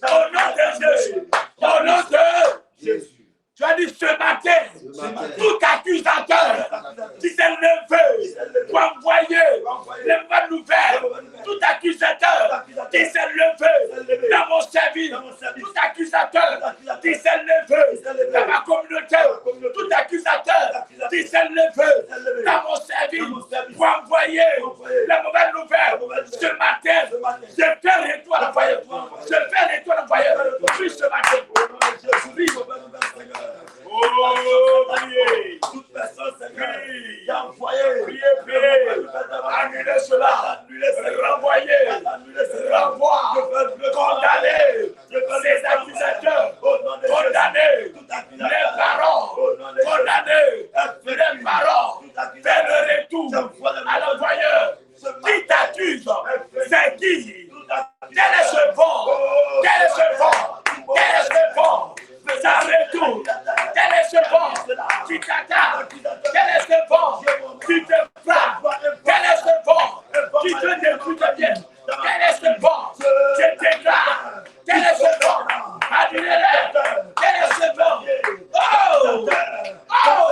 Au nom de Jésus. Au nom de Jésus. Tu as dit ce matin, tout accusateur qui s'est levé pour envoyer les bonnes nouvelles, tout accusateur qui s'est levé dans mon service, tout accusateur qui s'est levé dans ma communauté, tout accusateur qui s'est levé dans mon service pour envoyer les mauvaises nouvelles. Ce matin, je fais retour à l'envoyeur. Je fais retour à l'envoyeur. Puis ce matin, oh, priez. Toute personne Prie. qui a envoyé. Priez. Annulez cela. Renvoyez. Renvoie. Condamnez ces accusateurs. Condamnez les parents. Condamnez les parents. Faites le retour à l'envoyeur. Qui t'accuse? C'est qui? Quel est ce vent? Quel est ce vent? Quel est ce vent? Ça retourne. Quel est ce vent qui t'attaque? Quel est ce vent qui te frappe? Quel est ce vent qui te détruit de bien? Quel est ce vent? Je déclare. Quel est ce vent? Annulez-le. Quel est ce vent? Oh! Oh!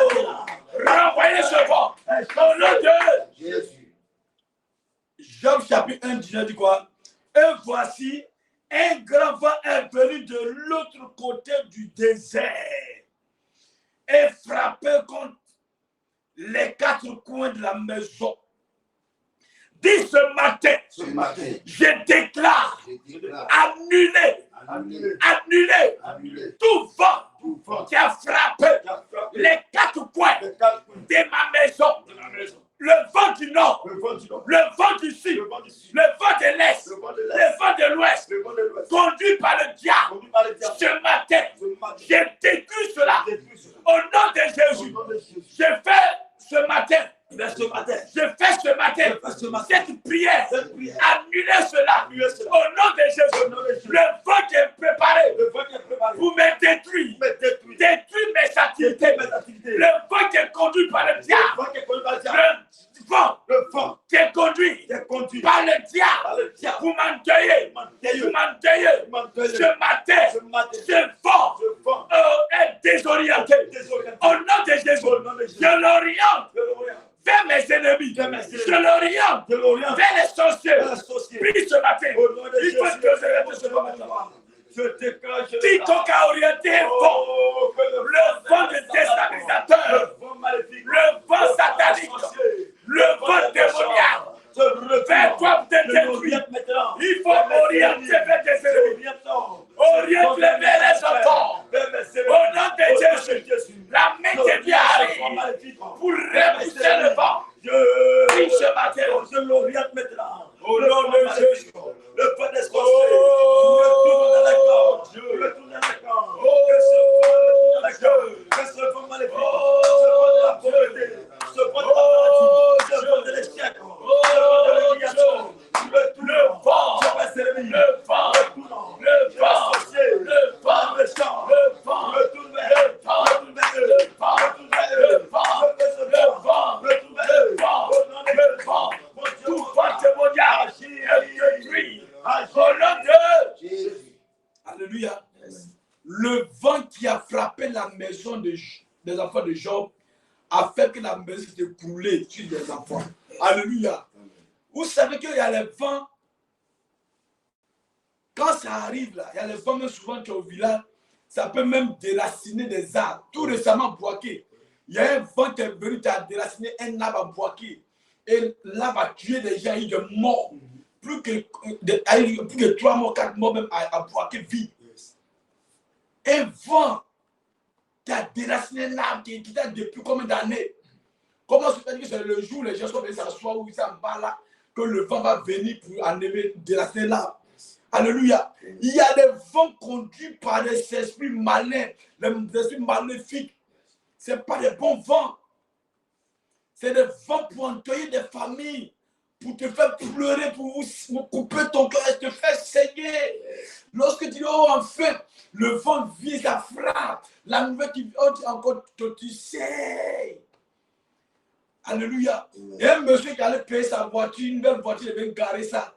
Renvoyez ce vent. Au nom de Jésus. Job chapitre 1, 19 dit quoi? Et voici, un grand vent est venu de l'autre côté du désert et frappé contre les quatre coins de la maison. Dis ce matin, je déclare, annuler tout vent qui a frappé les quatre coins de ma maison. Le vent du nord, le vent du sud, le vent de l'est, le vent de l'ouest, conduit par le diable. Ce matin, je détruis cela. Au nom de Jésus, je fais ce matin. Je fais ce matin cette prière. Annulez cela. Au nom de Jésus. Le vent qui est préparé pour me détruire. Détruire mes activités. Le vent qui est conduit par le diable. Le vent qui est conduit par le diable. Vous m'endeuillez. Ce matin, ce vent est désorienté. Au nom de Jésus, je l'oriente vers mes ennemis. Je l'oriente vers les sorciers. Puis ce matin, il faut que je ce matin. Quiconque a orienté le vent de déstabilisateur, le vent satanique, le vent démoniaque, vers toi te détruire. Il faut orienter vers tes ennemis. Oriente les enfants. Au nom de Jésus. La main de Dieu arrive pour repousser le vent. Oui, ce matin. Je l'oriente maintenant. Au nom de Jésus. Le feu des sorciers. Retourne dans la corps. Retourne dans la corps. Que ce vent maléfique. Ce vent de la pauvreté. Ce vent de la maladie. Ce vent de l'échec. Ce vent de l'humiliation. Le vent. Je vais servir. Le vent. Le vent. Le vent. Le méchant. Le vent. Retourne vers eux. Retourne vers eux. Retourne vers eux. Le vent. Retourne vers eux. Le vent. Tout vent témoignage est détruit. Au nom de Jésus. Alléluia. Le vent qui a frappé la maison des enfants de Job a fait que la maison s'est écroulée sur des enfants. Alléluia. Vous savez qu'il y a les vents, quand ça arrive là, il y a les vents même souvent qui au village, ça peut même déraciner des arbres. Tout récemment, Boaké, il y a un vent qui est venu, qui a déraciné un arbre à Boaké. Et l'arbre a tué des gens, il y a eu des morts. Plus que 3 morts, 4 morts même à Boaké vide. Un vent qui a déraciné l'arbre qui date depuis combien d'années? Comment se fait que c'est le jour où les gens sont venus s'asseoir ou ils s'en bas là que le vent va venir pour enlever, déraciner l'arbre? Alléluia. Il y a des vents conduits par des esprits malins, des esprits maléfiques. Ce n'est pas des bons vents. C'est des vents pour encueillir des familles, pour te faire pleurer, pour vous couper ton cœur et te faire saigner. Lorsque tu dis, oh, enfin, le vent vient, ça frappe. La nouvelle qui vient, encore, tu sais. Alléluia. Il y a un monsieur qui allait payer sa voiture, une belle voiture, il avait garé ça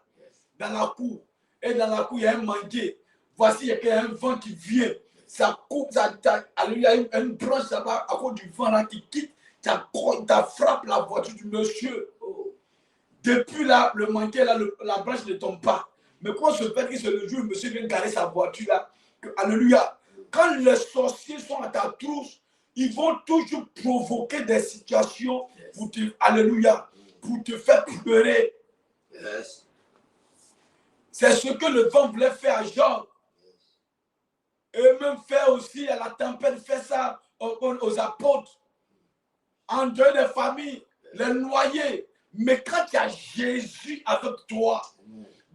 dans la cour. Et dans la cour, il y a un manguier. Voici, il y a un vent qui vient. Ça coupe, alléluia, il y a une branche là-bas, à cause du vent là qui quitte, ça frappe la voiture du monsieur. Depuis là, le manguier là, la branche ne tombe pas. Mais quand se fait que c'est le jour où le monsieur vient garer sa voiture là, alléluia, quand les sorciers sont à ta trousse, ils vont toujours provoquer des situations pour te, alléluia, pour te faire pleurer. Yes. C'est ce que le vent voulait faire à Job. Et même faire aussi à la tempête, faire ça aux apôtres. En dehors des familles, les noyer. Mais quand il y a Jésus avec toi,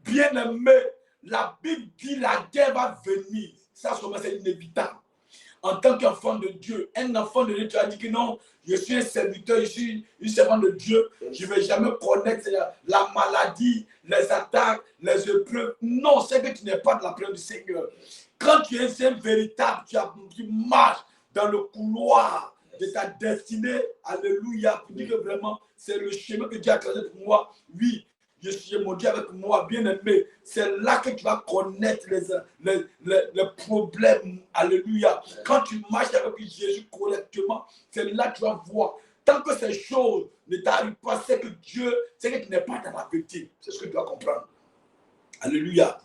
bien aimé, la Bible dit la guerre va venir. Ça, c'est inévitable. En tant qu'enfant de Dieu, un enfant de Dieu, tu as dit que non, je suis un serviteur, je suis une servante de Dieu, je ne vais jamais connaître la maladie, les attaques, les épreuves. Non, c'est que tu n'es pas de la présence du Seigneur. Quand tu es un véritable, tu marches dans le couloir de ta destinée, alléluia, pour dire que vraiment, c'est le chemin que Dieu a tracé pour moi. Oui, je suis mon Dieu avec moi, bien aimé. C'est là que tu vas connaître les problèmes. Alléluia. Quand tu marches avec Jésus correctement, c'est là que tu vas voir. Tant que ces choses ne t'arrivent pas, c'est que Dieu, c'est que tu n'es pas dans la vérité. C'est ce que tu dois comprendre. Alléluia.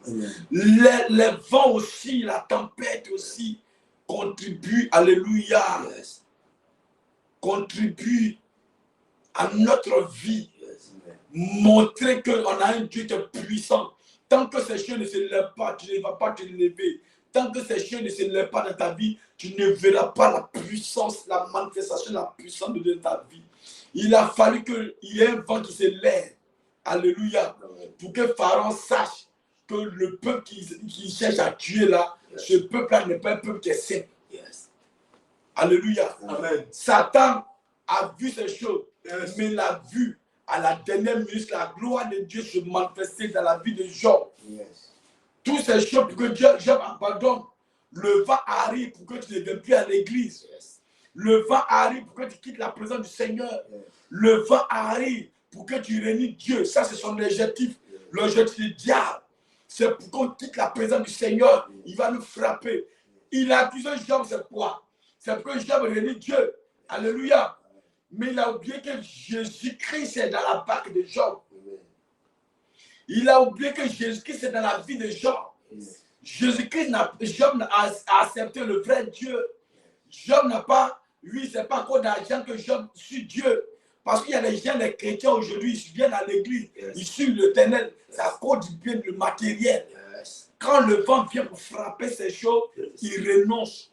Les vents aussi, la tempête aussi contribuent. Alléluia. Yes. Contribuent à notre vie. Montrer qu'on a un Dieu qui est puissant. Tant que ces choses ne se lèvent pas, tu ne vas pas te lever. Tant que ces choses ne se lèvent pas dans ta vie, tu ne verras pas la puissance, la manifestation de la puissance de Dieu dans ta vie. Il a fallu qu'il y ait un vent qui se lève. Alléluia. Pour que Pharaon sache que le peuple qui cherche à tuer là, ce peuple-là n'est pas un peuple qui est simple. Yes. Alléluia. Amen. Satan a vu ces choses, mais il a vu à la dernière minute la gloire de Dieu se manifester dans la vie de Job. Yes. Toutes ces choses pour que Job abandonne. Le vent arrive pour que tu ne viennes plus à l'église. Yes. Le vent arrive pour que tu quittes la présence du Seigneur. Yes. Le vent arrive pour que tu réunis Dieu. Ça, c'est son objectif. L'objectif du diable, c'est pour qu'on quitte la présence du Seigneur. Il va nous frapper. Il a accusé Job, c'est quoi? C'est pour que Job réunit Dieu. Alléluia. Mais il a oublié que Jésus-Christ est dans la barque de Job. Il a oublié que Jésus-Christ est dans la vie de Job. Jésus-Christ, Job a accepté le vrai Dieu. Job n'a pas, oui, c'est pas encore d'argent que Job suit Dieu. Parce qu'il y a des gens, les chrétiens aujourd'hui, ils viennent à l'église, ils suivent l'Éternel. C'est à cause du bien, du matériel. quand le vent vient pour frapper ces choses, il renonce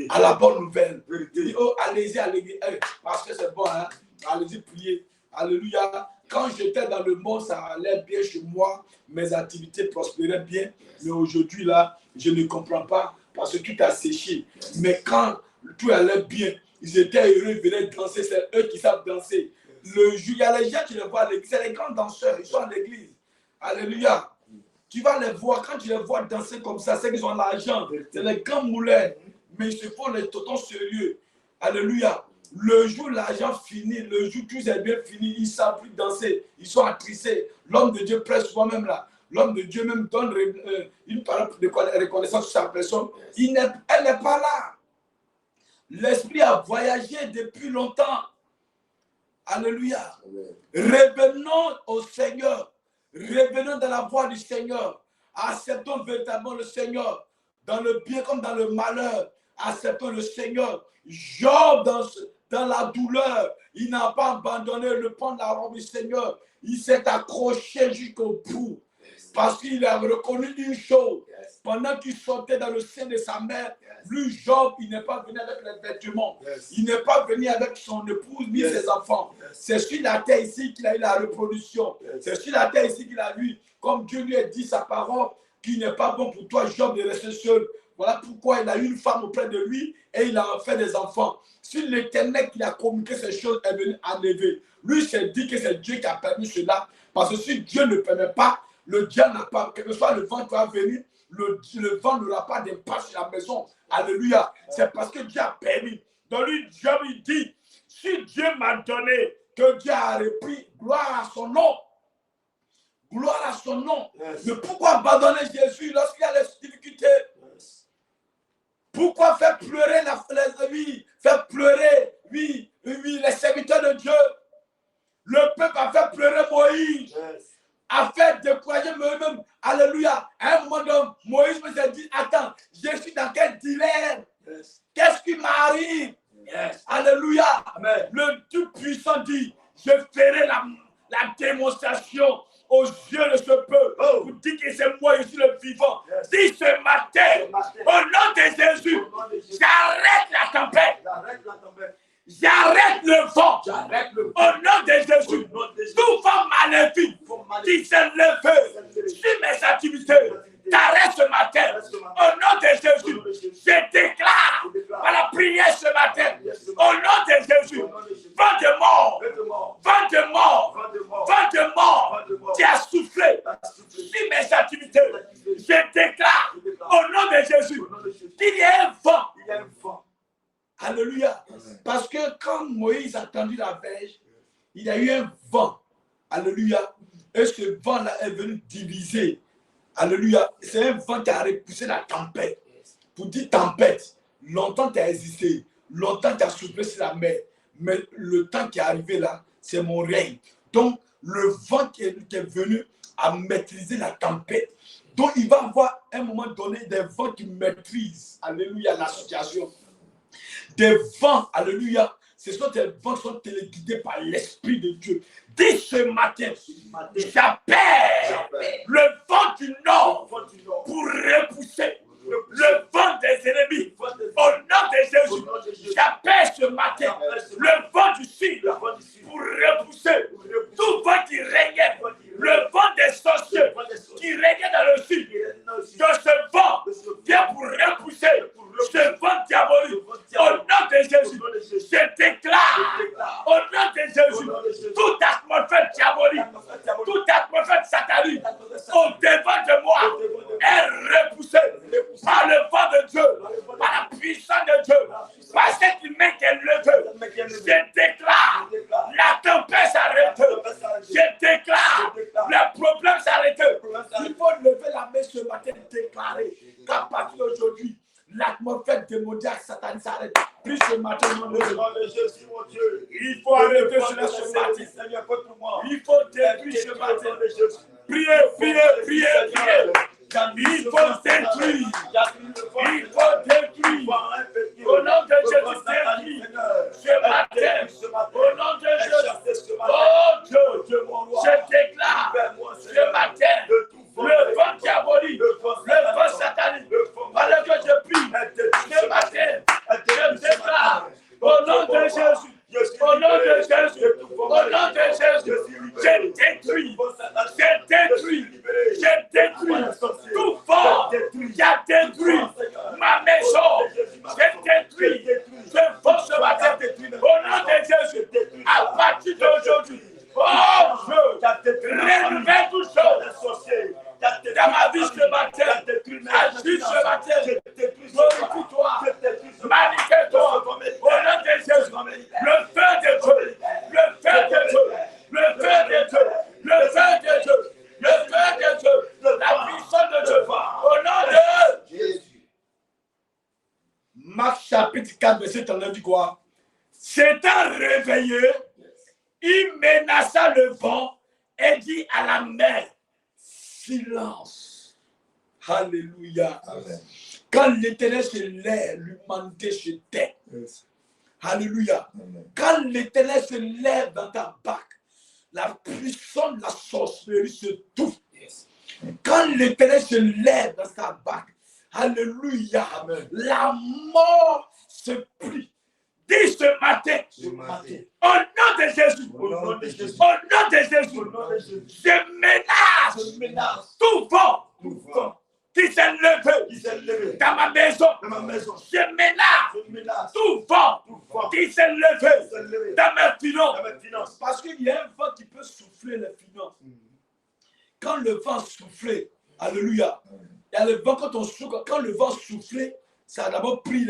à la bonne nouvelle. Il dit, oh, allez-y à l'église, parce que c'est bon, hein? Allez-y prier. Alléluia. Quand j'étais dans le monde, ça allait bien chez moi, mes activités prospéraient bien, mais aujourd'hui, là, je ne comprends pas parce que tout a séché. Mais quand tout allait bien, ils étaient heureux, ils venaient danser, c'est eux qui savent danser. Le jour, il y a les gens qui les voient à l'église, c'est les grands danseurs, ils sont à l'église. Alléluia. Tu vas les voir, quand tu les vois danser comme ça, c'est qu'ils ont l'argent, c'est les grands moulins, mais ils se font les totons sérieux. Alléluia. Le jour l'argent finit, le jour tout est bien fini, ils ne savent plus danser, ils sont attristés. L'homme de Dieu presse souvent même là. L'homme de Dieu même donne une parole de reconnaissance sur sa personne. Elle n'est pas là. L'esprit a voyagé depuis longtemps. Alléluia. Revenons au Seigneur. Revenons dans la voie du Seigneur. Acceptons véritablement le Seigneur. Dans le bien comme dans le malheur. Acceptons le Seigneur. Job dans la douleur, il n'a pas abandonné le pan de la robe du Seigneur. Il s'est accroché jusqu'au bout. Parce qu'il a reconnu une chose. Pendant qu'il sortait dans le sein de sa mère, lui, Job, il n'est pas venu avec les vêtements. Il n'est pas venu avec son épouse ni ses enfants. C'est sur la terre ici qu'il a eu la reproduction. C'est sur la terre ici qu'il a eu, comme Dieu lui a dit sa parole, qu'il n'est pas bon pour toi, Job, de rester seul. Voilà pourquoi il a eu une femme auprès de lui et il a fait des enfants. Si l'Éternel qui a communiqué ces choses est venu enlever, lui s'est dit que c'est Dieu qui a permis cela. Parce que si Dieu ne permet pas, le diable n'a pas, quel que soit le vent qui va venir, le vent n'aura pas d'impact sur la maison. Alléluia. C'est parce que Dieu a permis. Donc lui, Dieu il dit, si Dieu m'a donné, que Dieu a repris, gloire à son nom. Gloire à son nom. Mais pourquoi abandonner Jésus lorsqu'il y a les difficultés? Pourquoi faire pleurer faire pleurer, les serviteurs de Dieu? Le peuple a fait pleurer Moïse, a fait décourager Moïse. Alléluia. À un moment donné, Moïse me dit, attends, je suis dans quel dilemme? Qu'est-ce qui m'arrive? Alléluia. Amen. Le Tout-Puissant dit, je ferai la démonstration aux yeux de ce peuple pour dire que c'est moi, je suis le vivant. Dis ce matin, au nom de Jésus, j'arrête la tempête. J'arrête le vent. Au nom de Jésus, tout vent maléfique qui s'est levé sur mes activités, t'arrête ce matin. Au nom de Jésus, je déclare par la prière ce matin, au nom de Jésus, vent de mort, vent de mort, vent de mort qui a soufflé sur mes activités. Je déclare au nom de Jésus qu'il y a un vent. Alléluia. Parce que quand Moïse a tendu la verge, il y a eu un vent. Alléluia. Et ce vent-là est venu diviser. Alléluia. C'est un vent qui a repoussé la tempête. Pour dire tempête, longtemps tu as existé, longtemps tu as soufflé sur la mer. Mais le temps qui est arrivé là, c'est mon règne. Donc, le vent qui est venu à maîtriser la tempête. Donc, il va y avoir à un moment donné des vents qui maîtrisent, alléluia, la situation. Des vents, alléluia, ce sont des vents qui sont téléguidés par l'Esprit de Dieu. Dès ce matin, j'appelle le vent du Nord pour repousser le vent des ennemis. Au nom de Jésus, j'appelle ce matin le vent du Sud pour repousser tout vent qui régnait, le vent des sorciers qui régnait dans le Sud. Que ce vent vient pour repousser ce vent diabolique. Au nom de Jésus, je déclare au nom de Jésus, toute atmosphère diabolique, toute atmosphère satanique au devant de moi est repoussée par le vent de Dieu, par la puissance de Dieu, par cette humain qui est levée. Je déclare la tempête s'arrête. Je déclare le problème s'arrête. Il faut lever la main ce matin et déclarer qu'à partir d'aujourd'hui, l'atmosphère démoniaque satanique s'arrête. Puis ce matin, il faut arrêter cela ce matin. Il faut détruire ce matin. Priez, priez, priez, priez. Il faut détruire. Il faut détruire. Au nom de Jésus, détruire. Ce matin, au nom de Jésus, oh Dieu, je déclare ce matin le vent diabolique, le vent Renouvelle toute chose. Dans ma vie ce matin, agis ce matin, glorifie-toi, magnifie-toi, au nom de Jésus, le feu de Dieu, le feu de Dieu, le feu de Dieu, le feu de Dieu, le feu de Dieu, la puissance de Dieu, au nom de Jésus. Marc chapitre 4, verset 39 dit quoi? S'étant réveillé, il menaça le vent et dit à la mer, silence. Alléluia. Amen. Quand l'Éternel se lève, l'humanité se tait. Yes. Alléluia. Amen. Quand l'Éternel se lève dans ta barque, la puissance de la sorcellerie se touche. Yes. Quand l'Éternel se lève dans ta barque, alléluia, Amen. la mort se plie. Dis ce matin, Ce matin, au nom de Jésus, au nom de Jésus, au nom de Jésus, au nom de Jésus, je menace tout vent tout vent qui s'est levé qui s'est levé dans ma maison. dans ma maison, Je menace je menace tout vent tout vent qui s'est levé qui s'est levé dans mes finances. dans mes finances. Parce qu'il y a un vent qui peut souffler les finances. Quand le vent soufflait, alléluia, il y a le vent quand le vent soufflait, ça a d'abord pris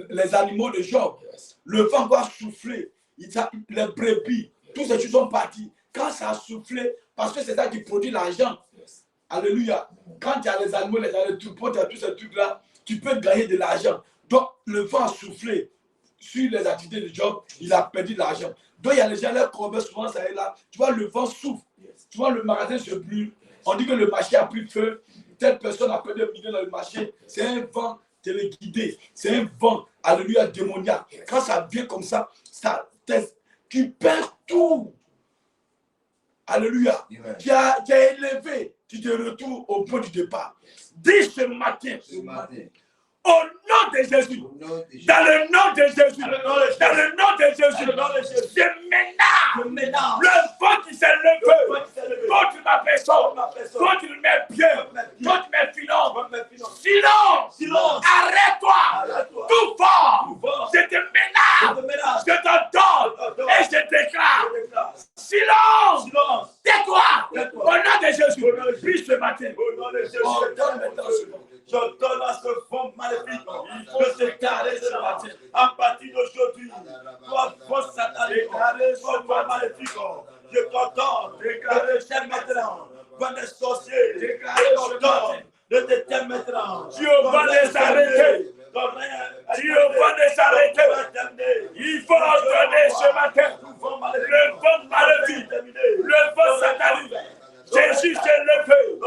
les animaux de Job. Yes. Le vent va souffler, les brebis, tous ces choses sont partis. Quand ça a soufflé, parce que c'est ça qui produit l'argent. Yes. Alléluia. Quand il y a les animaux, les troupeaux, il y a tous ces trucs-là, tu peux gagner de l'argent. Donc, le vent a soufflé sur les activités de Job, il a perdu de l'argent. Donc, il y a les gens, leur corbeille, souvent, ça est là. Tu vois, le vent souffle. Yes. Tu vois, le magasin se brûle. On dit que le marché a pris feu. Telle personne a perdu 1 million dans le marché. C'est un vent téléguidé. C'est un vent, alléluia, démoniaque. Quand ça vient comme ça, tu perds tout. Alléluia. Amen. Tu as élevé, tu te retrouves au point du départ. Dis ce matin, Ce matin, au nom de Jésus, au nom de Jésus, dans le nom de Jésus, Dans le nom de Jésus. dans le nom de Jésus, Dans le nom de Jésus. je menace je menace le vent qui s'est le levé vent qui s'est levé contre ma personne, ma personne, contre mes biens, contre mes finances. contre mes finances. Silence! Silence. Arrête-toi! Arrête-toi. Tout vent! Tout vent. Je te menace! Je te menace. Je t'ordonne et je déclare! Je déclare. Silence! Silence. Tais-toi! Tais-toi. Au nom de Jésus! Au nom de Jésus. Prie ce matin! Au nom de Jésus, ordonne maintenant ce vent. j'ordonne à ce vent maléfique de se carrer ce matin. À partir d'aujourd'hui, toi, vent satanique, toi, vent maléfique, je t'ordonne de te taire maintenant. Vent des sorciers, je t'ordonne de te taire maintenant. Dieu va les arrêter. Dieu va les arrêter. Il faut ordonner ce matin le vent maléfique, le vent satanique. Jésus s'est levé.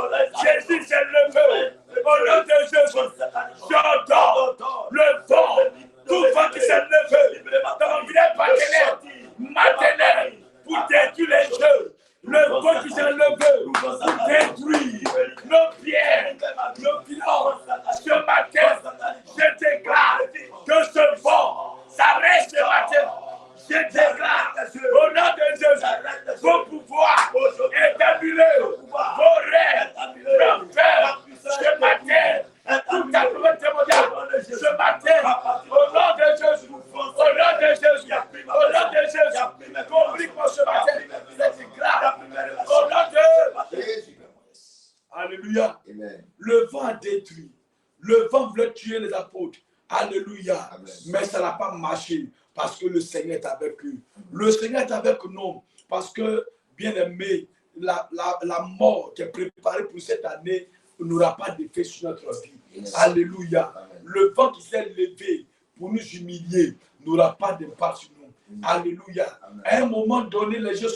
Jésus s'est levé. Au nom de Jésus, j'ordonne le vent, tout vent qui s'est levé dans mon village maternel pour détruire les jeux. Le vent qui s'est levé pour détruire nos biens, nos finances. Ce matin, je déclare que ce vent s'arrête ce matin. Je déclare au nom de Jésus, vos pouvoirs est annulé, vos rêves, vos faire ce matin, tout à mondial, ce matin, au nom de Jésus, au nom de Jésus, au nom de Jésus, complique moi ce matin, je déclare au nom de Jésus. Alléluia. Amen. Le vent a détruit. Le vent voulait tuer les apôtres. Alléluia. Amen. Mais ça n'a pas marché parce que le Seigneur est avec eux. Le Seigneur est avec nous parce que, bien aimé, la mort qui est préparée pour cette année n'aura pas d'effet sur notre vie. Yes. Alléluia. Amen. Le vent qui s'est levé pour nous humilier n'aura pas d'impact sur nous. Alléluia. Amen. À un moment donné, les gens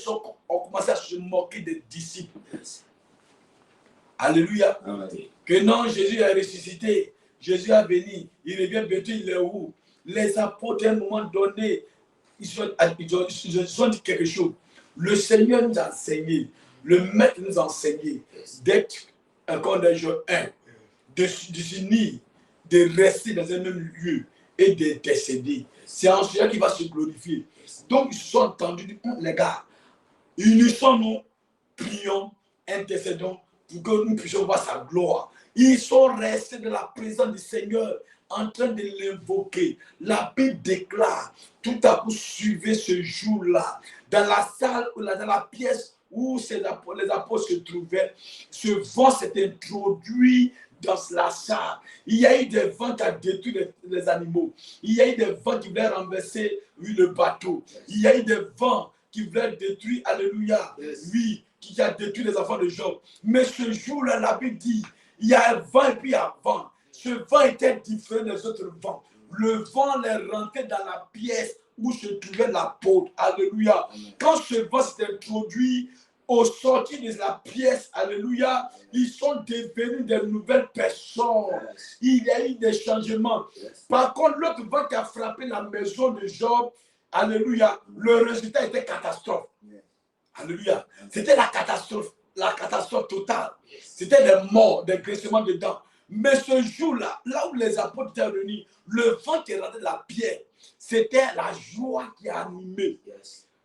ont commencé à se moquer des disciples. Alléluia. Amen. Que non, Jésus est ressuscité. Jésus est venu. Il revient bientôt, il est où? Les apôtres, à un moment donné, ils ont dit quelque chose. Le Seigneur nous a enseigné. Le Maître nous a enseigné d'être encore des jours un, de s'unir, de rester dans un même lieu et de décéder. C'est en cela qu'il va se glorifier. Donc, ils se sont entendus, les gars, unissons-nous, prions, intercédons pour que nous puissions voir sa gloire. Ils sont restés dans la présence du Seigneur en train de l'invoquer. La Bible déclare, tout à coup, suivez ce jour-là, dans la salle, dans la pièce où les apôtres se trouvaient, ce vent s'est introduit dans la salle. Il y a eu des vents qui ont détruit les animaux. Il y a eu des vents qui voulaient renverser, oui, le bateau. Il y a eu des vents qui voulaient détruire, alléluia, oui, qui a détruit les enfants de Job. Mais ce jour-là, la Bible dit, il y a un vent et puis il y a un vent. Ce vent était différent des autres vents. Le vent est rentré dans la pièce où se trouvait l'apôtre. Alléluia. Quand ce vent s'est introduit, au sortir de la pièce, alléluia, ils sont devenus de nouvelles personnes. Il y a eu des changements. Par contre, l'autre vent qui a frappé la maison de Job, alléluia, le résultat était catastrophe. Alléluia. C'était la catastrophe totale. C'était des morts, des graissements de dents. Mais ce jour-là, là où les apôtres étaient réunis, le vent qui est rentré de la pierre, c'était la joie qui a animé.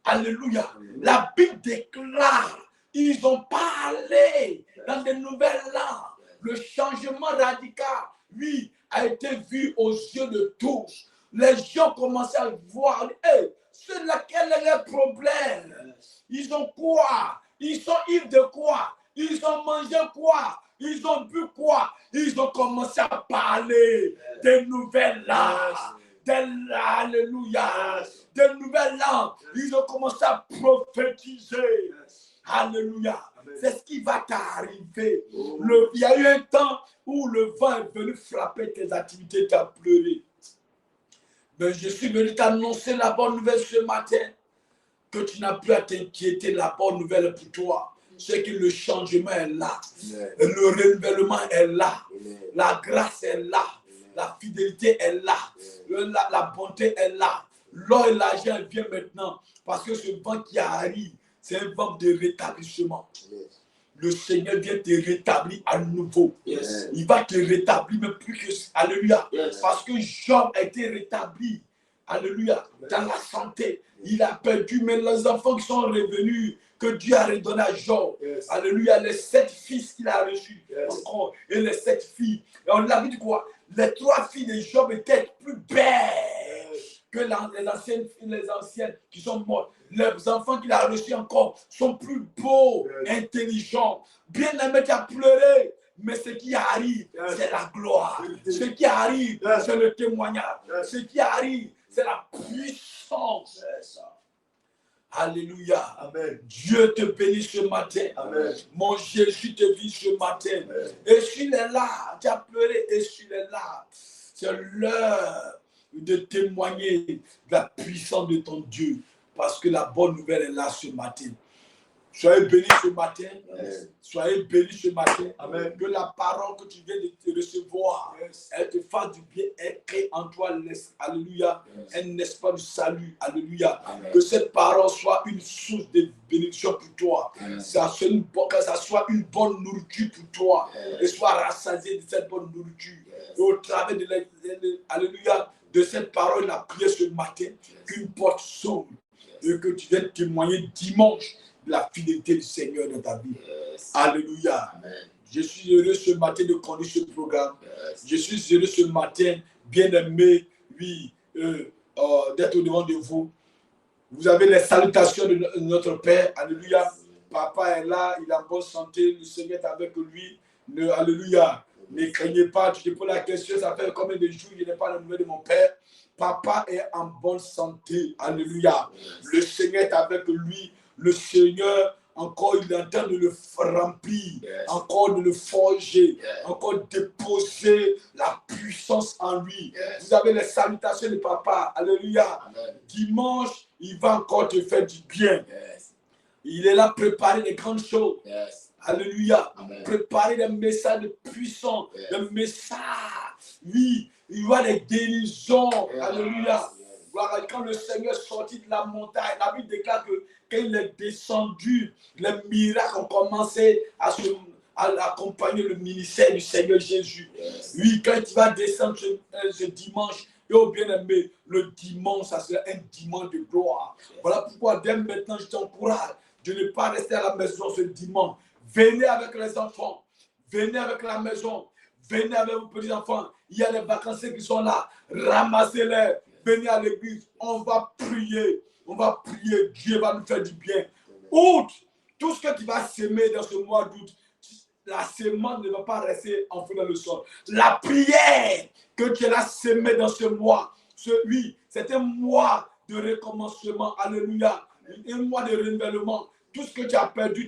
Alléluia. La Bible déclare, ils ont parlé dans de nouvelles langues. Le changement radical, oui, a été vu aux yeux de tous. Les gens commençaient à voir, hey, c'est laquelle est le problème? Ils ont quoi? Ils sont ivres de quoi? Ils ont mangé quoi? Ils ont bu quoi? Ils ont commencé à parler des nouvelles langues. Alléluia. De nouvelles langues. Ils ont commencé à prophétiser. Alléluia. C'est ce qui va t'arriver. Il y a eu un temps où le vent est venu frapper tes activités, tu as pleuré. Mais je suis venu t'annoncer la bonne nouvelle ce matin. Que tu n'as plus à t'inquiéter, la bonne nouvelle pour toi. C'est que le changement est là. Le renouvellement est là. La grâce est là. La fidélité est là. La bonté est là. L'or et l'argent viennent maintenant. Parce que ce vent qui arrive, c'est un vent de rétablissement. Le Seigneur vient te rétablir à nouveau. Il va te rétablir, mais plus que... Alléluia. Parce que Job a été rétabli. Alléluia. Dans la santé. Il a perdu, mais les enfants qui sont revenus, que Dieu a redonné à Job. Alléluia. Les 7 fils qu'il a reçus. Encore. Et les 7 filles. Et on a vu quoi? Les 3 filles de Job étaient plus belles que les anciennes qui sont mortes. Les enfants qu'il a reçus encore sont plus beaux, intelligents. Bien aimés, tu as pleuré. Mais ce qui arrive, c'est la gloire. Ce qui arrive, c'est le témoignage. Ce qui arrive, c'est la puissance. Alléluia. Amen. Dieu te bénit ce matin. Amen. Mon Jésus te vit ce matin. Et s'il est là, tu as pleuré, et s'il est là, c'est l'heure de témoigner de la puissance de ton Dieu. Parce que la bonne nouvelle est là ce matin. Soyez bénis ce matin. Amen. Soyez bénis ce matin. Amen. Que la parole que tu viens de recevoir, elle te fasse du bien, elle crée en toi, alléluia, un espoir de salut. Alléluia. Amen. Que cette parole soit une source de bénédiction pour toi. Que ça soit une bonne nourriture pour toi. Et sois rassasié de cette bonne nourriture. Et au travers alléluia, de cette parole, la prière ce matin, qu'une porte s'ouvre et que tu viennes témoigner dimanche la fidélité du Seigneur dans ta vie. Alléluia. Amen. Je suis heureux ce matin de conduire ce programme. Je suis heureux ce matin, bien aimé, oui, d'être au devant de vous. Vous avez les salutations de notre Père. Alléluia. Papa est là, il est en bonne santé. Le Seigneur est avec lui. Alléluia. Ne craignez pas, tu te poses la question, ça fait combien de jours je n'ai pas la nouvelle de mon Père. Papa est en bonne santé. Alléluia. Le Seigneur est avec lui. Le Seigneur, encore, il est en train de le remplir, encore de le forger, encore déposer la puissance en lui. Vous avez les salutations de papa. Alléluia. Amen. Dimanche, il va encore te faire du bien. Il est là préparer des grandes choses. Alléluia. Amen. Préparer des messages puissants, des messages. Oui, il y aura des guérisons. Alléluia. Voilà, quand le Seigneur est sorti de la montagne, la Bible déclare que quand il est descendu, les miracles ont commencé à accompagner le ministère du Seigneur Jésus. Oui, quand tu vas descendre ce dimanche, et au bien-aimé, le dimanche, ça sera un dimanche de gloire. Voilà pourquoi dès maintenant, je t'encourage de ne pas rester à la maison ce dimanche. Venez avec les enfants, venez avec la maison, venez avec vos petits-enfants. Il y a les vacanciers qui sont là, ramassez-les. Venez à l'église, on va prier. On va prier, Dieu va nous faire du bien. Outre Tout ce que tu vas s'aimer dans ce mois d'août, la semence ne va pas rester en feu dans le sol. La prière que tu as semée dans ce mois, oui, c'est un mois de recommencement. Alléluia. Un mois de renouvellement. Tout ce que tu as perdu,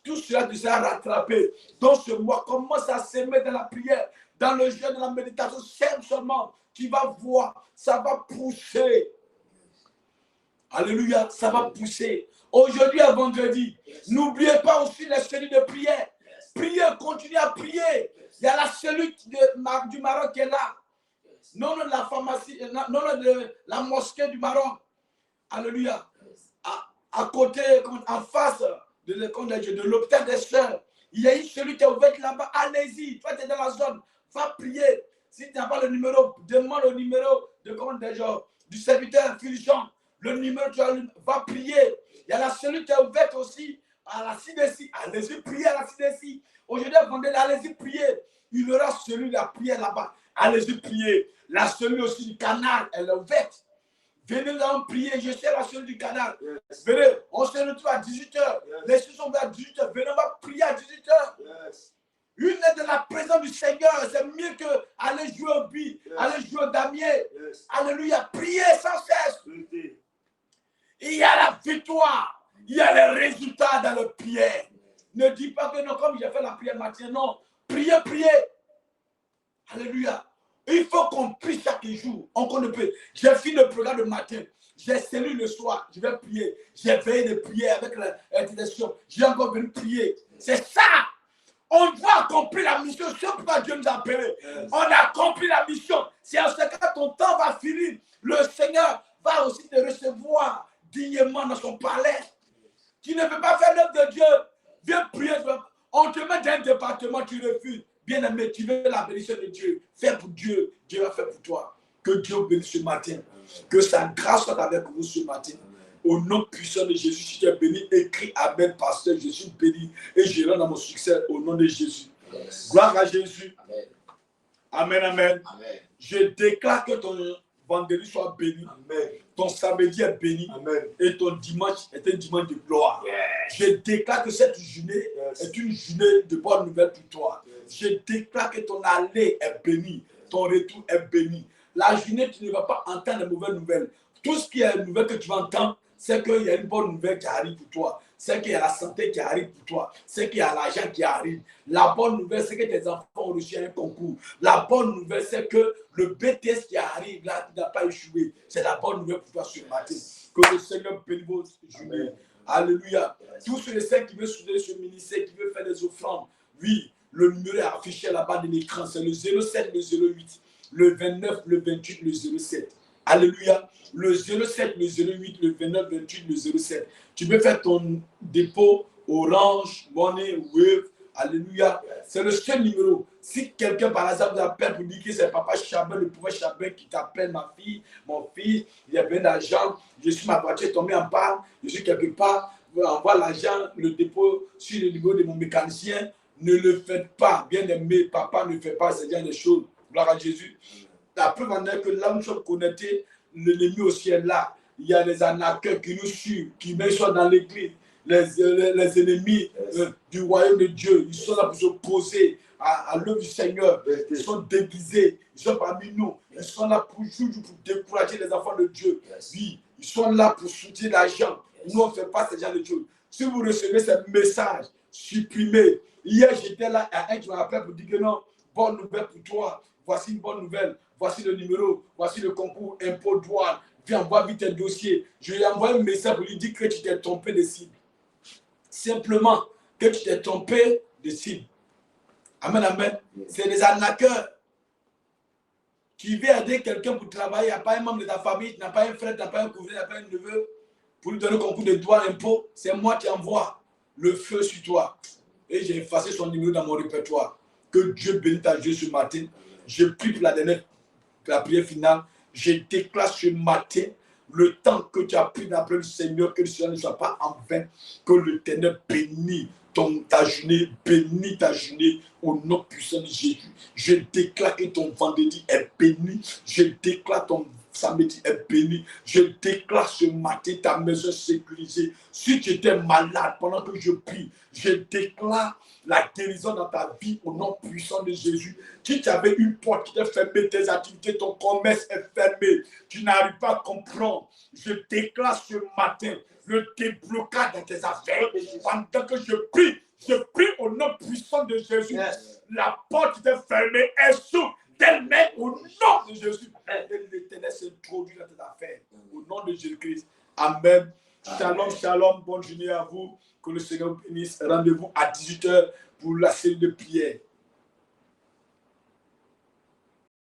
tout cela tu sera rattrapé. Dans ce mois, commence à s'aimer dans la prière, dans le jeûne, dans la méditation. Sème seulement. Tu vas voir, ça va pousser. Alléluia, ça va pousser. Aujourd'hui à vendredi, n'oubliez pas aussi la cellule de prière. Priez, continuez à prier. Il y a la cellule du Maroc qui est là. Non de la pharmacie, non de la mosquée du Maroc. Alléluia. À côté, en face de l'hôpital des Sœurs, il y a une cellule qui est ouverte là-bas. Allez-y, toi tu es dans la zone, va prier. Si tu n'as pas le numéro, demande le numéro du serviteur Fulgent. Le numéro, va prier. Il y a la cellule qui est ouverte aussi à la CDC. Allez-y, prier à la CDC. Aujourd'hui, allez-y, prier. Il y aura celui de la prière là-bas. Allez-y, prier. La cellule aussi du canal, elle est ouverte. Venez là, prier. Je sais la cellule du canal. Yes. Venez, on se retrouve à 18h. Yes. Les choses sont ouvertes à 18h. Venez, on va prier à 18h. Yes. Une est de la présence du Seigneur. C'est mieux qu'aller jouer au billes, aller jouer au damier. Yes. Alléluia. Priez sans cesse. Yes. Il y a la victoire. Il y a les résultats dans le prière. Ne dis pas que non, comme j'ai fait la prière matin. Non. Priez, priez. Alléluia. Il faut qu'on prie chaque jour. On ne peut. J'ai fini le programme le matin. J'ai cellule le soir. Je vais prier. J'ai veillé de prier avec l'intercession. J'ai encore venu prier. C'est ça. On doit accomplir la mission. C'est pourquoi Dieu nous a appelés. On a accompli la mission. C'est en ce cas ton temps va finir. Le Seigneur va aussi te recevoir dignement dans son palais. Tu ne veux pas faire l'œuvre de Dieu. Viens prier. On te met dans un département, tu refuses. Bien-aimé, tu veux la bénédiction de Dieu. Fais pour Dieu. Dieu va faire pour toi. Que Dieu vous bénisse ce matin. Que sa grâce soit avec vous ce matin. Au nom puissant de Jésus, si tu es béni, écris Amen, pasteur. Je suis béni et je rentre dans mon succès au nom de Jésus. Gloire à Jésus. Amen, amen. Amen. Je déclare que ton vendredi soit béni. Amen. Ton samedi est béni. Amen. Et ton dimanche est un dimanche de gloire. Yes. Je déclare que cette journée est une journée de bonne nouvelle pour toi. Yes. Je déclare que ton aller est béni. Ton retour est béni. La journée, tu ne vas pas entendre de mauvaises nouvelles. Tout ce qui est nouvelle que tu vas entendre, c'est qu'il y a une bonne nouvelle qui arrive pour toi. C'est qu'il y a la santé qui arrive pour toi. C'est qu'il y a l'argent qui arrive. La bonne nouvelle, c'est que tes enfants ont reçu un concours. La bonne nouvelle, c'est que le BTS qui arrive là, tu n'as pas échoué. C'est la bonne nouvelle pour toi ce matin. Que le Seigneur bénisse vos journées. Alléluia. Tous ceux qui veulent soutenir ce ministère, qui veulent faire des offrandes, oui, le numéro est affiché là-bas de l'écran. C'est le 07, le 08, le 29, le 28, le 07. Alléluia. Le 07, le 08, le 29, le 28, le 07. Tu peux faire ton dépôt Orange, Money, Wave. Alléluia. C'est le seul numéro. Si quelqu'un par hasard vous appelle pour dire que c'est Papa Chabin, le pauvre Chabin qui t'appelle, ma fille, mon fils, il y a bien d'argent, je suis ma voiture tombée en panne, je suis quelque part, vous envoie l'argent, le dépôt sur le niveau de mon mécanicien. Ne le faites pas, bien aimé, papa ne fait pas ce genre de choses. Gloire à Jésus. La preuve en est que là, nous sommes connectés, l'ennemi au ciel là. Il y a des arnaqueurs qui nous suivent, qui même sont dans l'église. Les ennemis du royaume de Dieu, ils sont là pour s'opposer à l'œuvre du Seigneur. Ils sont déguisés, ils sont parmi nous. Ils sont là pour décourager les enfants de Dieu. Oui, ils sont là pour soutenir l'argent. Nous, on ne fait pas ce genre de choses. Si vous recevez ce message, supprimez. Hier, j'étais là, à un qui m'a appelé pour dire que non, bonne nouvelle pour toi. Voici une bonne nouvelle. Voici le numéro. Voici le concours impôt douane. Viens, envoie vite un dossier. Je lui ai envoyé un message pour lui dire que tu t'es trompé de cible. Simplement, que tu t'es trompé de cible. Amen, amen. C'est des arnaqueurs. Tu veux aider quelqu'un pour travailler, il n'y a pas un membre de ta famille, tu n'as pas un frère, tu n'as pas un cousin, tu n'as pas un neveu, pour lui donner le concours de douane impôt, c'est moi qui envoie le feu sur toi. Et j'ai effacé son numéro dans mon répertoire. Que Dieu bénisse ta Dieu ce matin. Je prie pour la prière finale. Je déclare ce matin le temps que tu as pris d'après le Seigneur, que le Seigneur ne soit pas en vain, que l'Éternel bénisse ta journée, bénis ta journée au nom puissant de Jésus. Je déclare que ton vendredi est béni. Je déclare ton samedi est béni. Je déclare ce matin ta maison sécurisée. Si tu étais malade pendant que je prie, je déclare la guérison dans ta vie au nom puissant de Jésus. Si tu avais une porte qui est fermée, tes activités, ton commerce est fermé, tu n'arrives pas à comprendre, je déclare ce matin le déblocage de tes affaires. Pendant que je prie au nom puissant de Jésus. Yes. La porte qui est fermée, elle s'ouvre d'elle-même au nom de Jésus. Et l'Éternel s'introduit dans tes affaires. Au nom de Jésus-Christ. Amen. Shalom, shalom. Bonne journée à vous. Que le Seigneur vous bénisse. Rendez-vous à 18h pour la série de prière.